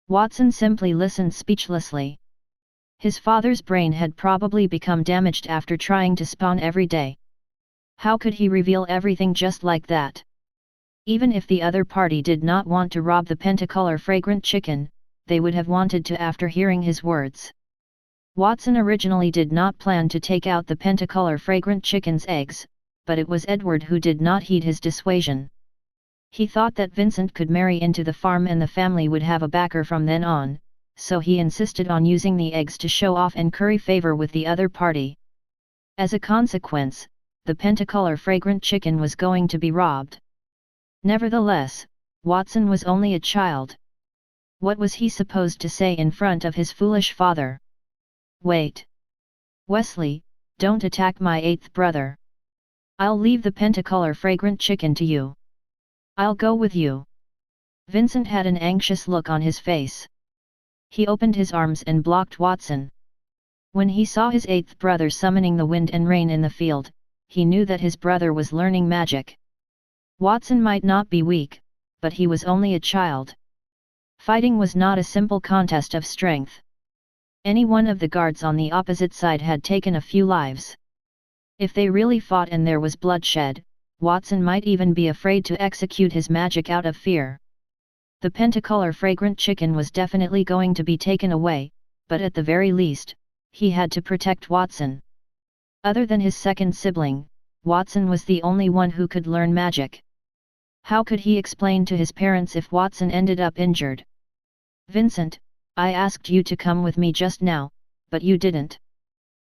Watson simply listened speechlessly. His father's brain had probably become damaged after trying to spawn every day. How could he reveal everything just like that? Even if the other party did not want to rob the Pentacolor fragrant chicken, they would have wanted to after hearing his words. Watson originally did not plan to take out the Pentacolor fragrant chicken's eggs, but it was Edward who did not heed his dissuasion. He thought that Vincent could marry into the farm and the family would have a backer from then on, so he insisted on using the eggs to show off and curry favor with the other party. As a consequence, the Pentacolor fragrant chicken was going to be robbed. Nevertheless, Watson was only a child. What was he supposed to say in front of his foolish father? Wait! Wesley, don't attack my eighth brother. I'll leave the Pentacolor fragrant chicken to you. I'll go with you. Vincent had an anxious look on his face. He opened his arms and blocked Watson. When he saw his eighth brother summoning the wind and rain in the field, he knew that his brother was learning magic. Watson might not be weak, but he was only a child. Fighting was not a simple contest of strength. Any one of the guards on the opposite side had taken a few lives. If they really fought and there was bloodshed, Watson might even be afraid to execute his magic out of fear. The Pentacolor fragrant chicken was definitely going to be taken away, but at the very least, he had to protect Watson. Other than his second sibling, Watson was the only one who could learn magic. How could he explain to his parents if Watson ended up injured? Vincent, I asked you to come with me just now, but you didn't.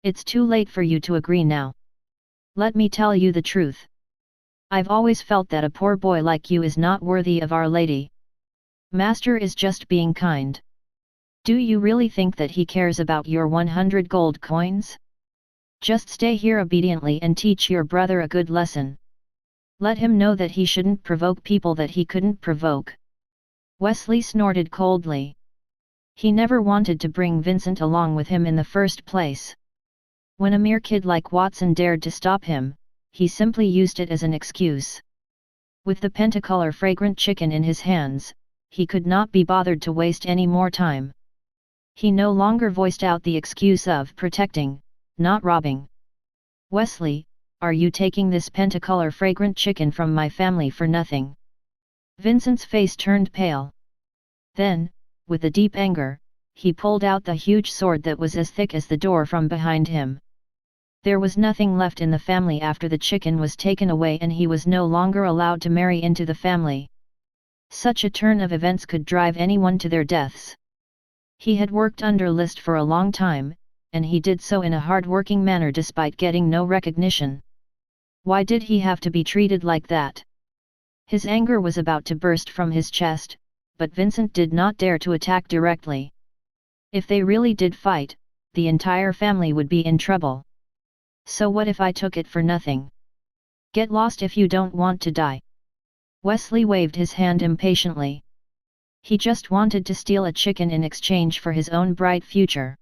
It's too late for you to agree now. Let me tell you the truth. I've always felt that a poor boy like you is not worthy of Our Lady. Master is just being kind. Do you really think that he cares about your 100 gold coins? Just stay here obediently and teach your brother a good lesson. Let him know that he shouldn't provoke people that he couldn't provoke. Wesley snorted coldly. He never wanted to bring Vincent along with him in the first place. When a mere kid like Watson dared to stop him, he simply used it as an excuse. With the Pentacolor fragrant chicken in his hands, he could not be bothered to waste any more time. He no longer voiced out the excuse of protecting, not robbing. Wesley, are you taking this Pentacolor fragrant chicken from my family for nothing? Vincent's face turned pale. Then, with a deep anger, he pulled out the huge sword that was as thick as the door from behind him. There was nothing left in the family after the chicken was taken away and he was no longer allowed to marry into the family. Such a turn of events could drive anyone to their deaths. He had worked under List for a long time, and he did so in a hard-working manner despite getting no recognition. Why did he have to be treated like that? His anger was about to burst from his chest, but Vincent did not dare to attack directly. If they really did fight, the entire family would be in trouble. So what if I took it for nothing? Get lost if you don't want to die. Wesley waved his hand impatiently. He just wanted to steal a chicken in exchange for his own bright future.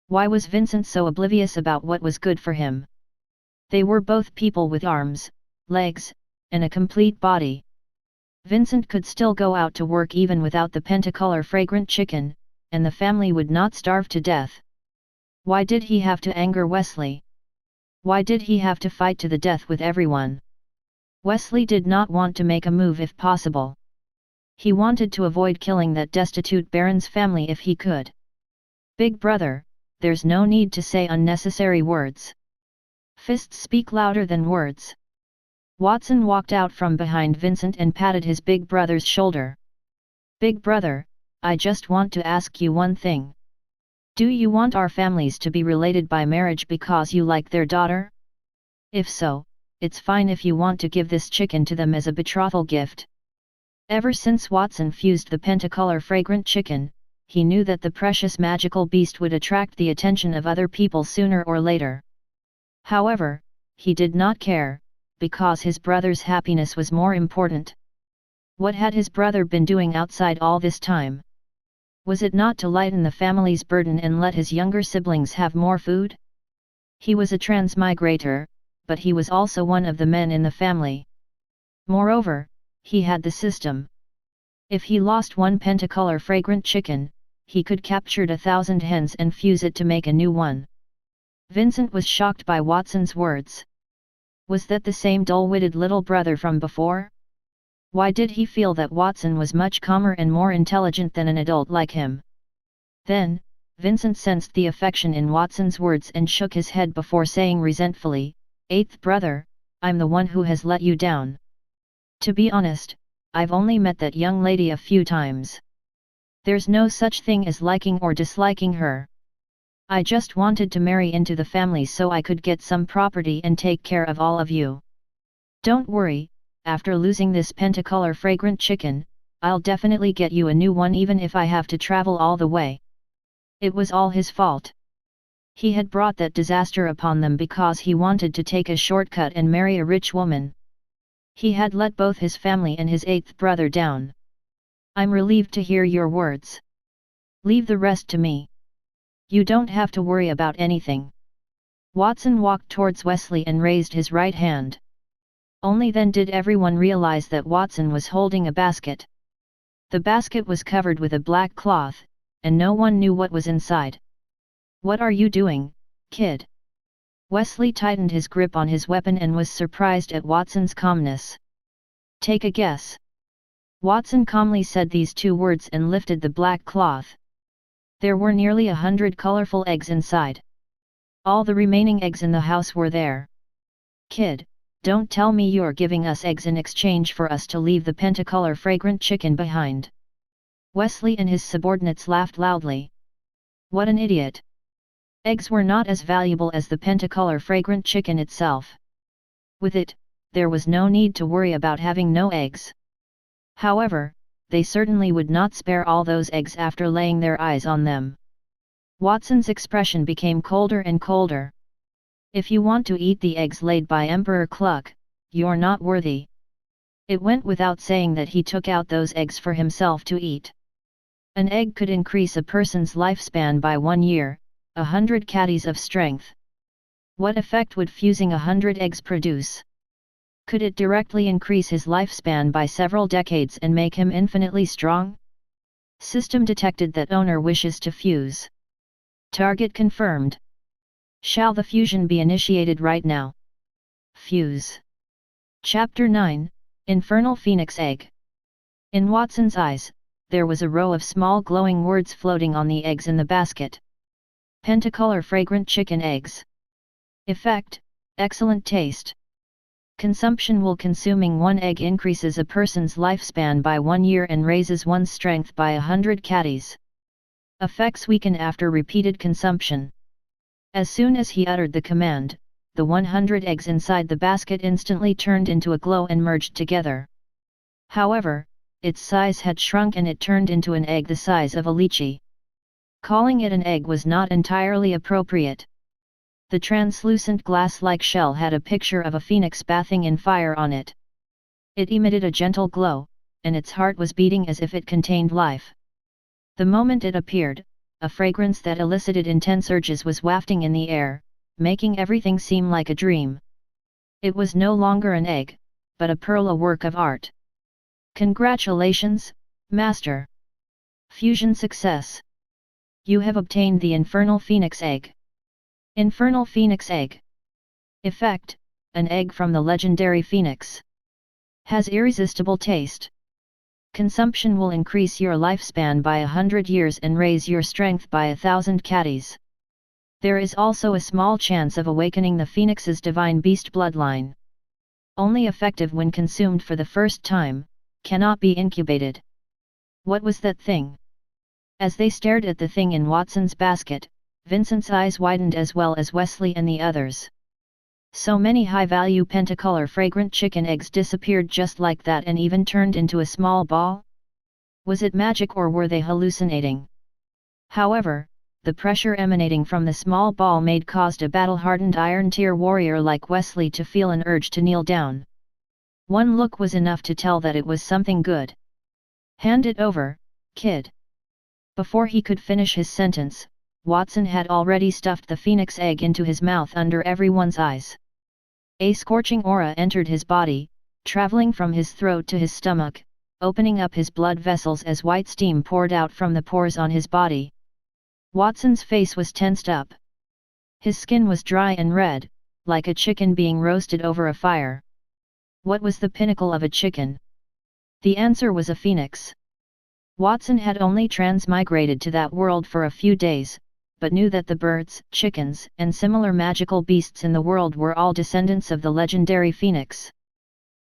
Why was Vincent so oblivious about what was good for him? They were both people with arms, legs, and a complete body. Vincent could still go out to work even without the Pentacolor fragrant chicken, and the family would not starve to death. Why did he have to anger Wesley? Why did he have to fight to the death with everyone? Wesley did not want to make a move if possible. He wanted to avoid killing that destitute baron's family if he could. Big brother, there's no need to say unnecessary words. Fists speak louder than words. Watson walked out from behind Vincent and patted his big brother's shoulder. Big brother, I just want to ask you one thing. Do you want our families to be related by marriage because you like their daughter? If so, it's fine if you want to give this chicken to them as a betrothal gift. Ever since Watson fused the Pentacolor fragrant chicken, he knew that the precious magical beast would attract the attention of other people sooner or later. However, he did not care, because his brother's happiness was more important. What had his brother been doing outside all this time? Was it not to lighten the family's burden and let his younger siblings have more food? He was a transmigrator, but he was also one of the men in the family. Moreover, he had the system. If he lost one Pentacolor fragrant chicken, he could capture 1,000 hens and fuse it to make a new one. Vincent was shocked by Watson's words. Was that the same dull-witted little brother from before? Why did he feel that Watson was much calmer and more intelligent than an adult like him? Then, Vincent sensed the affection in Watson's words and shook his head before saying resentfully, "Eighth brother, I'm the one who has let you down. To be honest, I've only met that young lady a few times. There's no such thing as liking or disliking her. I just wanted to marry into the family so I could get some property and take care of all of you. Don't worry, after losing this Pentacolor fragrant chicken, I'll definitely get you a new one even if I have to travel all the way." It was all his fault. He had brought that disaster upon them because he wanted to take a shortcut and marry a rich woman. He had let both his family and his eighth brother down. "I'm relieved to hear your words. Leave the rest to me. You don't have to worry about anything." Watson walked towards Wesley and raised his right hand. Only then did everyone realize that Watson was holding a basket. The basket was covered with a black cloth, and no one knew what was inside. "What are you doing, kid?" Wesley tightened his grip on his weapon and was surprised at Watson's calmness. "Take a guess." Watson calmly said these two words and lifted the black cloth. There were nearly 100 colorful eggs inside. All the remaining eggs in the house were there. "Kid, don't tell me you're giving us eggs in exchange for us to leave the Pentacolor fragrant chicken behind." Wesley and his subordinates laughed loudly. What an idiot! Eggs were not as valuable as the Pentacolor fragrant chicken itself. With it, there was no need to worry about having no eggs. However, they certainly would not spare all those eggs after laying their eyes on them. Watson's expression became colder and colder. "If you want to eat the eggs laid by Emperor Cluck, you're not worthy." It went without saying that he took out those eggs for himself to eat. An egg could increase a person's lifespan by 1 year, 100 caddies of strength. What effect would fusing 100 eggs produce? Could it directly increase his lifespan by several decades and make him infinitely strong? System detected that owner wishes to fuse. Target confirmed. Shall the fusion be initiated right now? Fuse. Chapter 9, Infernal Phoenix Egg. In Watson's eyes, there was a row of small glowing words floating on the eggs in the basket. Pentacolor fragrant chicken eggs. Effect, excellent taste. Consumption while consuming 1 egg increases a person's lifespan by 1 year and raises one's strength by 100 caddies. Effects weaken after repeated consumption. As soon as he uttered the command, the 100 eggs inside the basket instantly turned into a glow and merged together. However, its size had shrunk and it turned into an egg the size of a lychee. Calling it an egg was not entirely appropriate. The translucent glass-like shell had a picture of a phoenix bathing in fire on it. It emitted a gentle glow, and its heart was beating as if it contained life. The moment it appeared, a fragrance that elicited intense urges was wafting in the air, making everything seem like a dream. It was no longer an egg, but a pearl, a work of art. "Congratulations, Master! Fusion success! You have obtained the Infernal Phoenix Egg." Infernal Phoenix Egg. Effect, an egg from the legendary Phoenix. Has irresistible taste. Consumption will increase your lifespan by 100 years and raise your strength by 1,000 caddies. There is also a small chance of awakening the Phoenix's divine beast bloodline. Only effective when consumed for the first time, cannot be incubated. What was that thing? As they stared at the thing in Watson's basket, Vincent's eyes widened as well as Wesley and the others. So many high-value Pentacolor fragrant chicken eggs disappeared just like that and even turned into a small ball? Was it magic or were they hallucinating? However, the pressure emanating from the small ball caused a battle-hardened Iron Tier warrior like Wesley to feel an urge to kneel down. One look was enough to tell that it was something good. "Hand it over, kid." Before he could finish his sentence, Watson had already stuffed the phoenix egg into his mouth under everyone's eyes. A scorching aura entered his body, traveling from his throat to his stomach, opening up his blood vessels as white steam poured out from the pores on his body. Watson's face was tensed up. His skin was dry and red, like a chicken being roasted over a fire. What was the pinnacle of a chicken? The answer was a phoenix. Watson had only transmigrated to that world for a few days, but knew that the birds, chickens, and similar magical beasts in the world were all descendants of the legendary phoenix.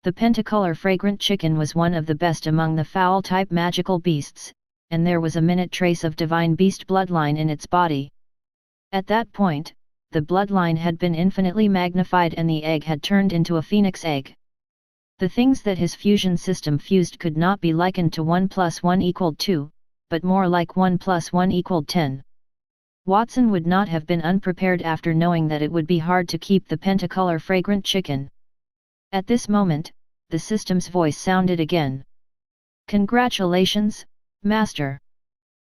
The pentacolor fragrant chicken was one of the best among the fowl-type magical beasts, and there was a minute trace of divine beast bloodline in its body. At that point, the bloodline had been infinitely magnified and the egg had turned into a phoenix egg. The things that his fusion system fused could not be likened to 1 + 1 = 2, but more like 1 + 1 = 10. Watson would not have been unprepared after knowing that it would be hard to keep the pentacolor fragrant chicken. At this moment, the system's voice sounded again. "Congratulations, Master!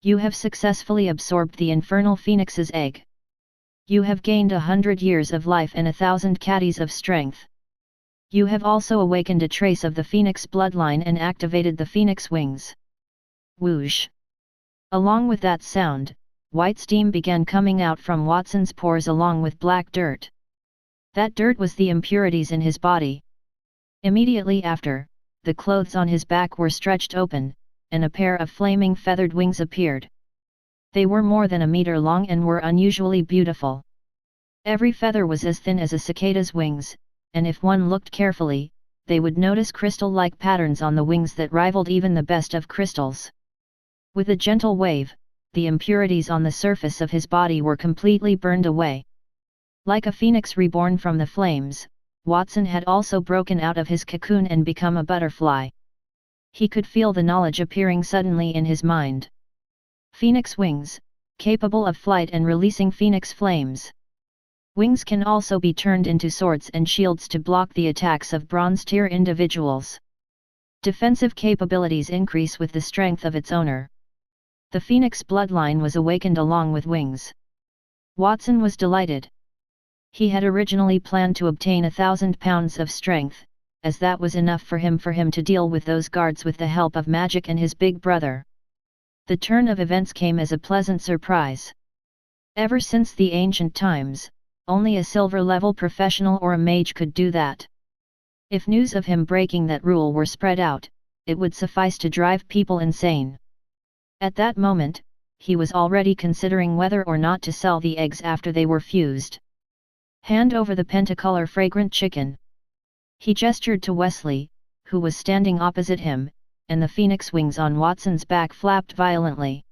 You have successfully absorbed the infernal phoenix's egg. You have gained 100 years of life and 1,000 caddies of strength. You have also awakened a trace of the phoenix bloodline and activated the phoenix wings." Whoosh! Along with that sound, white steam began coming out from Watson's pores along with black dirt. That dirt was the impurities in his body. Immediately after, the clothes on his back were stretched open, and a pair of flaming feathered wings appeared. They were more than a meter long and were unusually beautiful. Every feather was as thin as a cicada's wings, and if one looked carefully, they would notice crystal-like patterns on the wings that rivaled even the best of crystals. With a gentle wave, the impurities on the surface of his body were completely burned away. Like a phoenix reborn from the flames, Watson had also broken out of his cocoon and become a butterfly. He could feel the knowledge appearing suddenly in his mind. Phoenix wings, capable of flight and releasing phoenix flames. Wings can also be turned into swords and shields to block the attacks of bronze-tier individuals. Defensive capabilities increase with the strength of its owner. The phoenix bloodline was awakened along with wings. Watson was delighted. He had originally planned to obtain 1,000 pounds of strength, as that was enough for him to deal with those guards with the help of magic and his big brother. The turn of events came as a pleasant surprise. Ever since the ancient times, only a silver-level professional or a mage could do that. If news of him breaking that rule were spread out, it would suffice to drive people insane. At that moment, he was already considering whether or not to sell the eggs after they were fused. "Hand over the pentacolor fragrant chicken." He gestured to Wesley, who was standing opposite him, and the phoenix wings on Watson's back flapped violently.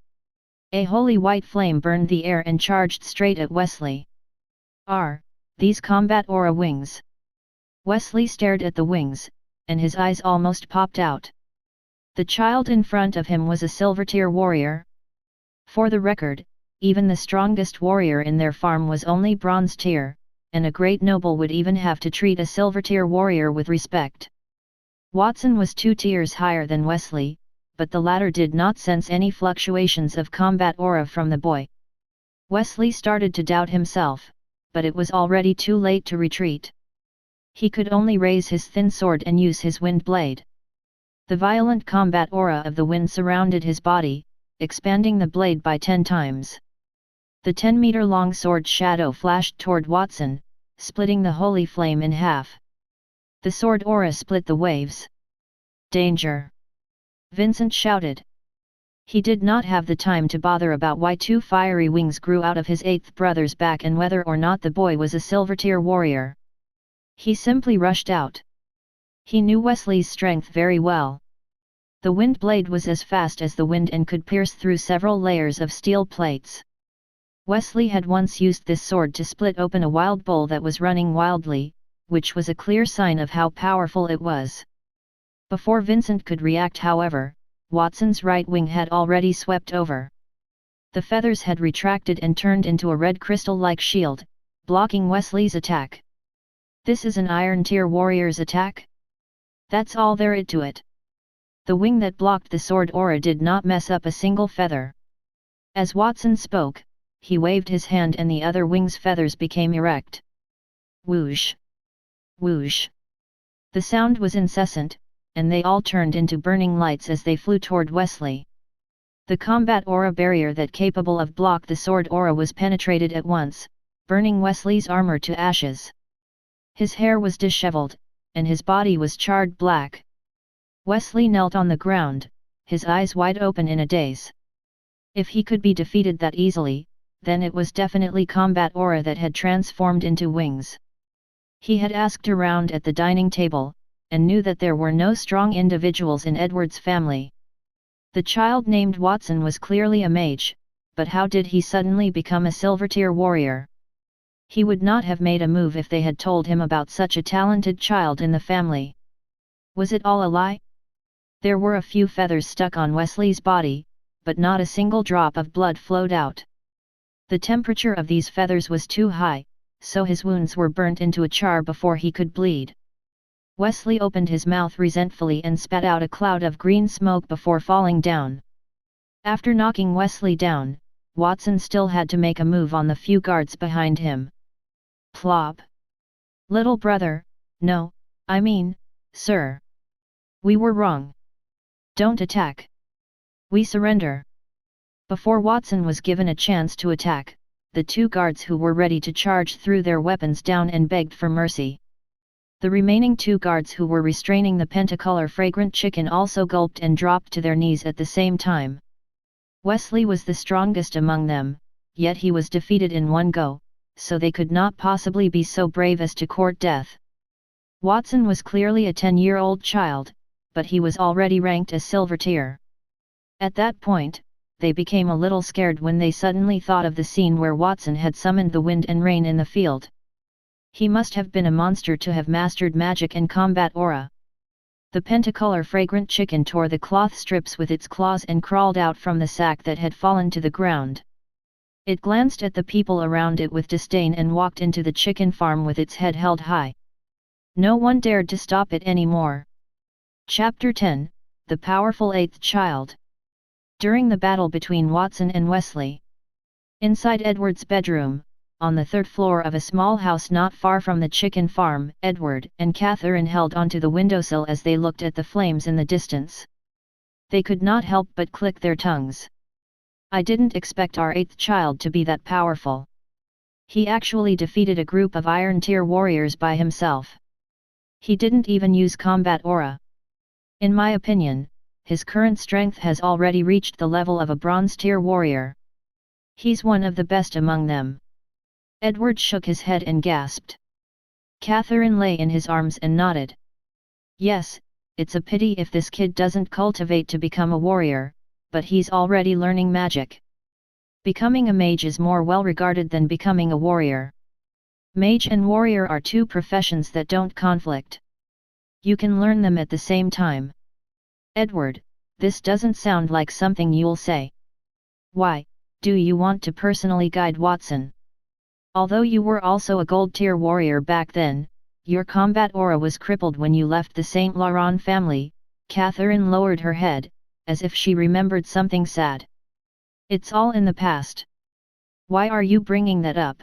A holy white flame burned the air and charged straight at Wesley. "Are these combat aura wings?" Wesley stared at the wings, and his eyes almost popped out. The child in front of him was a silver-tier warrior. For the record, even the strongest warrior in their farm was only bronze-tier, and a great noble would even have to treat a silver-tier warrior with respect. Watson was 2 tiers higher than Wesley, but the latter did not sense any fluctuations of combat aura from the boy. Wesley started to doubt himself, but it was already too late to retreat. He could only raise his thin sword and use his wind blade. The violent combat aura of the wind surrounded his body, expanding the blade by 10 times. The 10-meter-long sword shadow flashed toward Watson, splitting the holy flame in half. The sword aura split the waves. "Danger!" Vincent shouted. He did not have the time to bother about why 2 fiery wings grew out of his 8th brother's back and whether or not the boy was a silver-tier warrior. He simply rushed out. He knew Wesley's strength very well. The wind blade was as fast as the wind and could pierce through several layers of steel plates. Wesley had once used this sword to split open a wild bull that was running wildly, which was a clear sign of how powerful it was. Before Vincent could react, however, Watson's right wing had already swept over. The feathers had retracted and turned into a red crystal-like shield, blocking Wesley's attack. "This is an iron-tier warrior's attack? That's all there is to it." The wing that blocked the sword aura did not mess up a single feather. As Watson spoke, he waved his hand and the other wing's feathers became erect. Whoosh! Whoosh! The sound was incessant, and they all turned into burning lights as they flew toward Wesley. The combat aura barrier that capable of block the sword aura was penetrated at once, burning Wesley's armor to ashes. His hair was disheveled, and his body was charred black. Wesley knelt on the ground, his eyes wide open in a daze. If he could be defeated that easily, then it was definitely combat aura that had transformed into wings. He had asked around at the dining table, and knew that there were no strong individuals in Edward's family. The child named Watson was clearly a mage, but how did he suddenly become a silver-tier warrior? He would not have made a move if they had told him about such a talented child in the family. Was it all a lie? There were a few feathers stuck on Wesley's body, but not a single drop of blood flowed out. The temperature of these feathers was too high, so his wounds were burnt into a char before he could bleed. Wesley opened his mouth resentfully and spat out a cloud of green smoke before falling down. After knocking Wesley down, Watson still had to make a move on the few guards behind him. Plop! Little brother, no, I mean, sir. We were wrong. Don't attack. We surrender. Before Watson was given a chance to attack, the two guards who were ready to charge threw their weapons down and begged for mercy. The remaining two guards who were restraining the Pentacolor fragrant chicken also gulped and dropped to their knees at the same time. Wesley was the strongest among them, yet he was defeated in one go, so they could not possibly be so brave as to court death. Watson was clearly a 10-year-old child, but he was already ranked as silver tier. At that point, they became a little scared when they suddenly thought of the scene where Watson had summoned the wind and rain in the field. He must have been a monster to have mastered magic and combat aura. The Pentacolor fragrant chicken tore the cloth strips with its claws and crawled out from the sack that had fallen to the ground. It glanced at the people around it with disdain and walked into the chicken farm with its head held high. No one dared to stop it anymore. Chapter 10, The Powerful Eighth Child. During the battle between Watson and Wesley. Inside Edward's bedroom, on the third floor of a small house not far from the chicken farm, Edward and Catherine held onto the windowsill as they looked at the flames in the distance. They could not help but click their tongues. I didn't expect our eighth child to be that powerful. He actually defeated a group of Iron Tier warriors by himself. He didn't even use combat aura. In my opinion, his current strength has already reached the level of a Bronze Tier warrior. He's one of the best among them. Edward shook his head and gasped. Catherine lay in his arms and nodded. Yes, it's a pity if this kid doesn't cultivate to become a warrior, but he's already learning magic. Becoming a mage is more well regarded than becoming a warrior. Mage and warrior are two professions that don't conflict. You can learn them at the same time. Edward, this doesn't sound like something you'll say. Why, do you want to personally guide Watson? Although you were also a gold tier warrior back then, your combat aura was crippled when you left the Saint Laurent family. Catherine lowered her head, as if she remembered something sad. It's all in the past. Why are you bringing that up?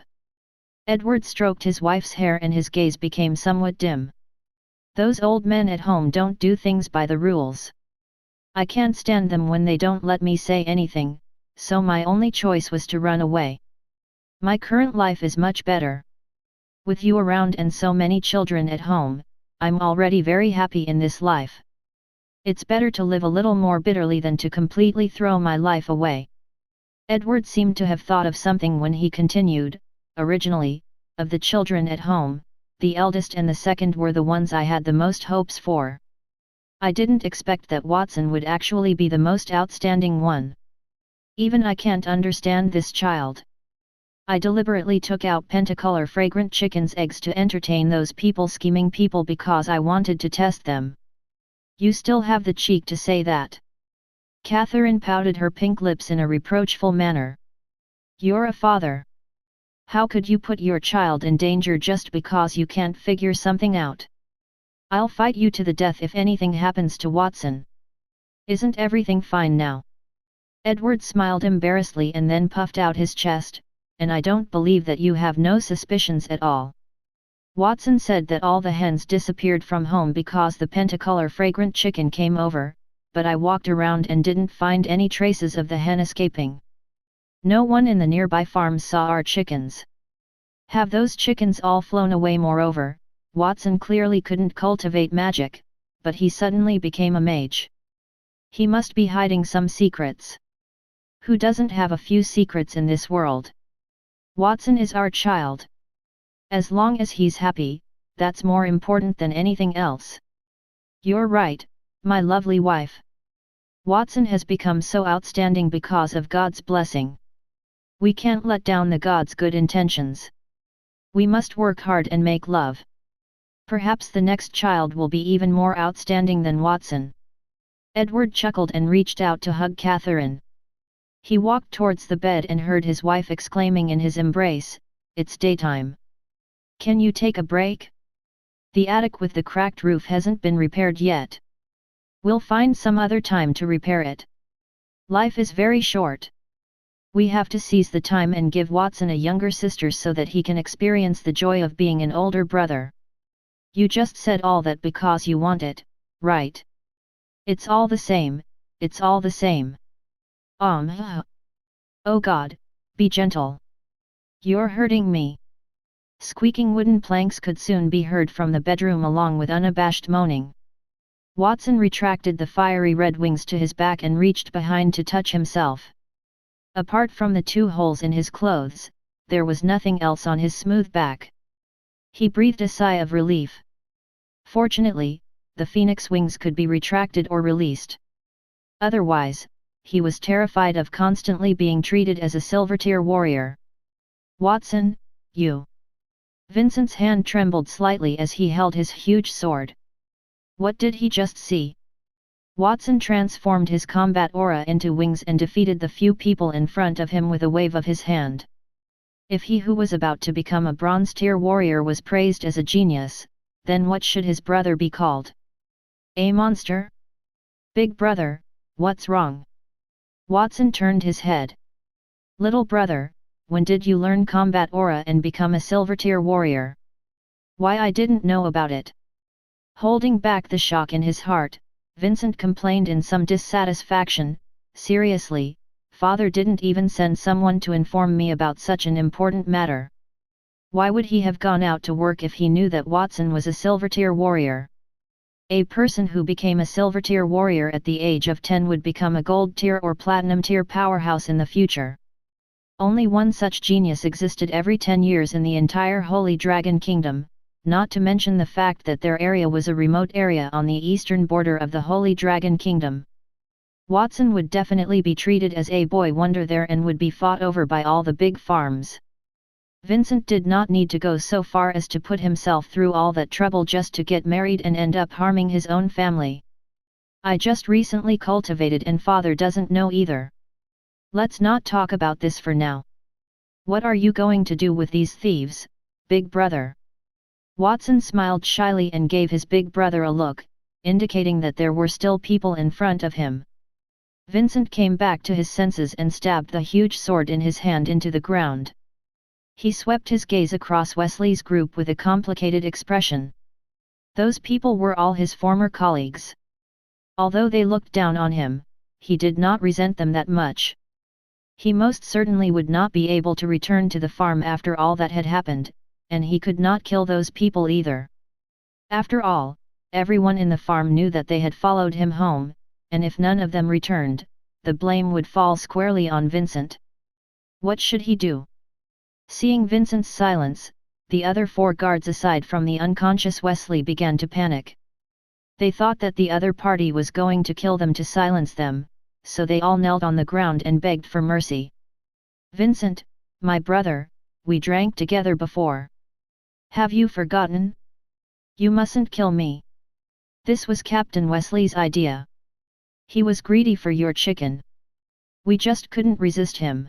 Edward stroked his wife's hair and his gaze became somewhat dim. Those old men at home don't do things by the rules. I can't stand them when they don't let me say anything, so my only choice was to run away. My current life is much better. With you around and so many children at home, I'm already very happy in this life. It's better to live a little more bitterly than to completely throw my life away. Edward seemed to have thought of something when he continued, originally, of the children at home, the eldest and the second were the ones I had the most hopes for. I didn't expect that Watson would actually be the most outstanding one. Even I can't understand this child. I deliberately took out Pentacolor fragrant chicken's eggs to entertain those scheming people because I wanted to test them. You still have the cheek to say that. Catherine pouted her pink lips in a reproachful manner. You're a father. How could you put your child in danger just because you can't figure something out? I'll fight you to the death if anything happens to Watson. Isn't everything fine now? Edward smiled embarrassedly and then puffed out his chest, and I don't believe that you have no suspicions at all. Watson said that all the hens disappeared from home because the Pentacolor fragrant chicken came over, but I walked around and didn't find any traces of the hen escaping. No one in the nearby farms saw our chickens. Have those chickens all flown away? Moreover, Watson clearly couldn't cultivate magic, but he suddenly became a mage. He must be hiding some secrets. Who doesn't have a few secrets in this world? Watson is our child. As long as he's happy, that's more important than anything else. You're right, my lovely wife. Watson has become so outstanding because of God's blessing. We can't let down the God's good intentions. We must work hard and make love. Perhaps the next child will be even more outstanding than Watson. Edward chuckled and reached out to hug Catherine. He walked towards the bed and heard his wife exclaiming in his embrace, "It's daytime. Can you take a break? The attic with the cracked roof hasn't been repaired yet. We'll find some other time to repair it. Life is very short. We have to seize the time and give Watson a younger sister so that he can experience the joy of being an older brother. You just said all that because you want it, right? It's all the same, it's all the same. Oh God, be gentle. You're hurting me." Squeaking wooden planks could soon be heard from the bedroom along with unabashed moaning. Watson retracted the fiery red wings to his back and reached behind to touch himself. Apart from the 2 holes in his clothes, there was nothing else on his smooth back. He breathed a sigh of relief. Fortunately, the phoenix wings could be retracted or released. Otherwise, he was terrified of constantly being treated as a silver-tier warrior. "Watson, you..." Vincent's hand trembled slightly as he held his huge sword. What did he just see? Watson transformed his combat aura into wings and defeated the few people in front of him with a wave of his hand. If he who was about to become a bronze-tier warrior was praised as a genius, then what should his brother be called? A monster? "Big brother, what's wrong?" Watson turned his head. "Little brother, when did you learn combat aura and become a silver-tier warrior? Why, I didn't know about it." Holding back the shock in his heart, Vincent complained in some dissatisfaction, "Seriously, Father didn't even send someone to inform me about such an important matter. Why would he have gone out to work if he knew that Watson was a silver-tier warrior? A person who became a silver-tier warrior at the age of 10 would become a gold-tier or platinum-tier powerhouse in the future. Only one such genius existed every 10 years in the entire Holy Dragon Kingdom, not to mention the fact that their area was a remote area on the eastern border of the Holy Dragon Kingdom. Watson would definitely be treated as a boy wonder there and would be fought over by all the big farms. Vincent did not need to go so far as to put himself through all that trouble just to get married and end up harming his own family. "I just recently cultivated and Father doesn't know either. Let's not talk about this for now. What are you going to do with these thieves, big brother?" Watson smiled shyly and gave his big brother a look, indicating that there were still people in front of him. Vincent came back to his senses and stabbed the huge sword in his hand into the ground. He swept his gaze across Wesley's group with a complicated expression. Those people were all his former colleagues. Although they looked down on him, he did not resent them that much. He most certainly would not be able to return to the farm after all that had happened, and he could not kill those people either. After all, everyone in the farm knew that they had followed him home, and if none of them returned, the blame would fall squarely on Vincent. What should he do? Seeing Vincent's silence, the other 4 guards aside from the unconscious Wesley began to panic. They thought that the other party was going to kill them to silence them, so they all knelt on the ground and begged for mercy. "Vincent, my brother, we drank together before. Have you forgotten? You mustn't kill me." This was Captain Wesley's idea. "He was greedy for your chicken. We just couldn't resist him.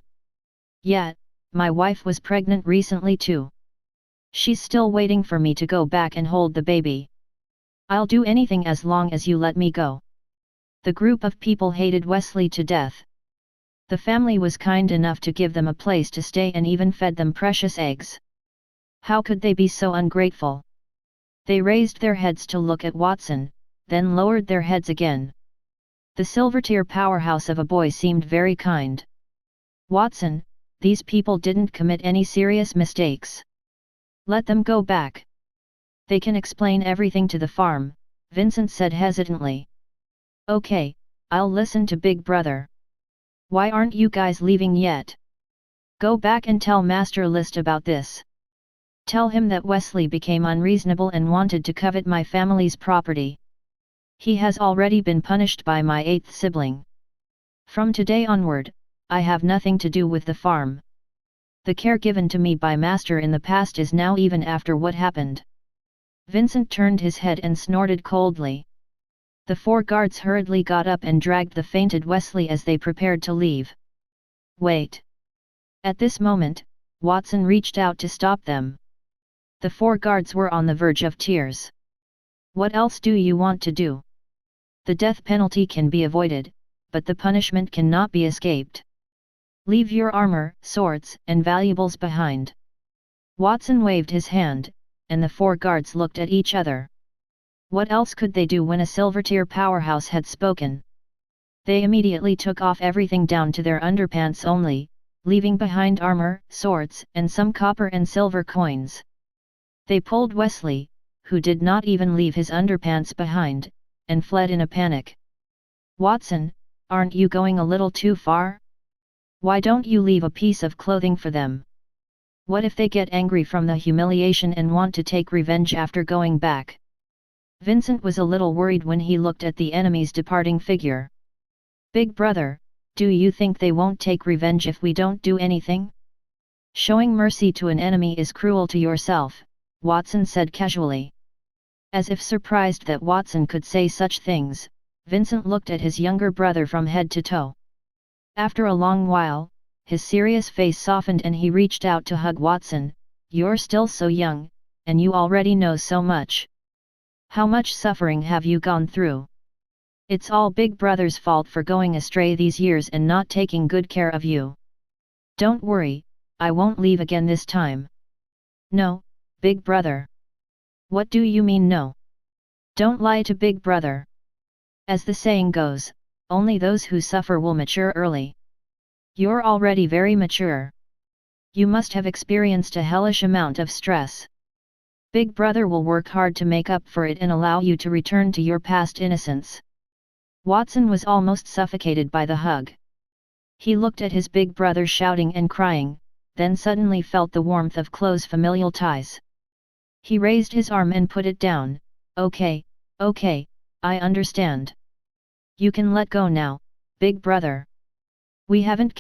Yet, my wife was pregnant recently too. She's still waiting for me to go back and hold the baby. I'll do anything as long as you let me go." The group of people hated Wesley to death. The family was kind enough to give them a place to stay and even fed them precious eggs. How could they be so ungrateful? They raised their heads to look at Watson, then lowered their heads again. The silver-tier powerhouse of a boy seemed very kind. "Watson, these people didn't commit any serious mistakes. Let them go back. They can explain everything to the farm, Vincent said hesitantly. Okay, I'll listen to Big Brother. Why aren't you guys leaving yet? Go back and tell Master List about this. Tell him that Wesley became unreasonable and wanted to covet my family's property. He has already been punished by my 8th sibling. From today onward, I have nothing to do with the farm. The care given to me by Master in the past is now even after what happened. Vincent turned his head and snorted coldly. The 4 guards hurriedly got up and dragged the fainted Wesley as they prepared to leave. Wait! At this moment, Watson reached out to stop them. The 4 guards were on the verge of tears. What else do you want to do? The death penalty can be avoided, but the punishment cannot be escaped. Leave your armor, swords, and valuables behind. Watson waved his hand, and the 4 guards looked at each other. What else could they do when a Silvertier powerhouse had spoken? They immediately took off everything down to their underpants only, leaving behind armor, swords, and some copper and silver coins. They pulled Wesley, who did not even leave his underpants behind, and fled in a panic. Watson, aren't you going a little too far? Why don't you leave a piece of clothing for them? What if they get angry from the humiliation and want to take revenge after going back? Vincent was a little worried when he looked at the enemy's departing figure. Big Brother, do you think they won't take revenge if we don't do anything? Showing mercy to an enemy is cruel to yourself, Watson said casually. As if surprised that Watson could say such things, Vincent looked at his younger brother from head to toe. After a long while, his serious face softened and he reached out to hug Watson. You're still so young, and you already know so much. How much suffering have you gone through? It's all Big Brother's fault for going astray these years and not taking good care of you. Don't worry, I won't leave again this time. No, Big Brother. What do you mean no? Don't lie to Big Brother. As the saying goes, only those who suffer will mature early. You're already very mature. You must have experienced a hellish amount of stress. Big Brother will work hard to make up for it and allow you to return to your past innocence. Watson was almost suffocated by the hug. He looked at his big brother shouting and crying, then suddenly felt the warmth of close familial ties. He raised his arm and put it down. Okay, I understand. You can let go now, Big Brother. We haven't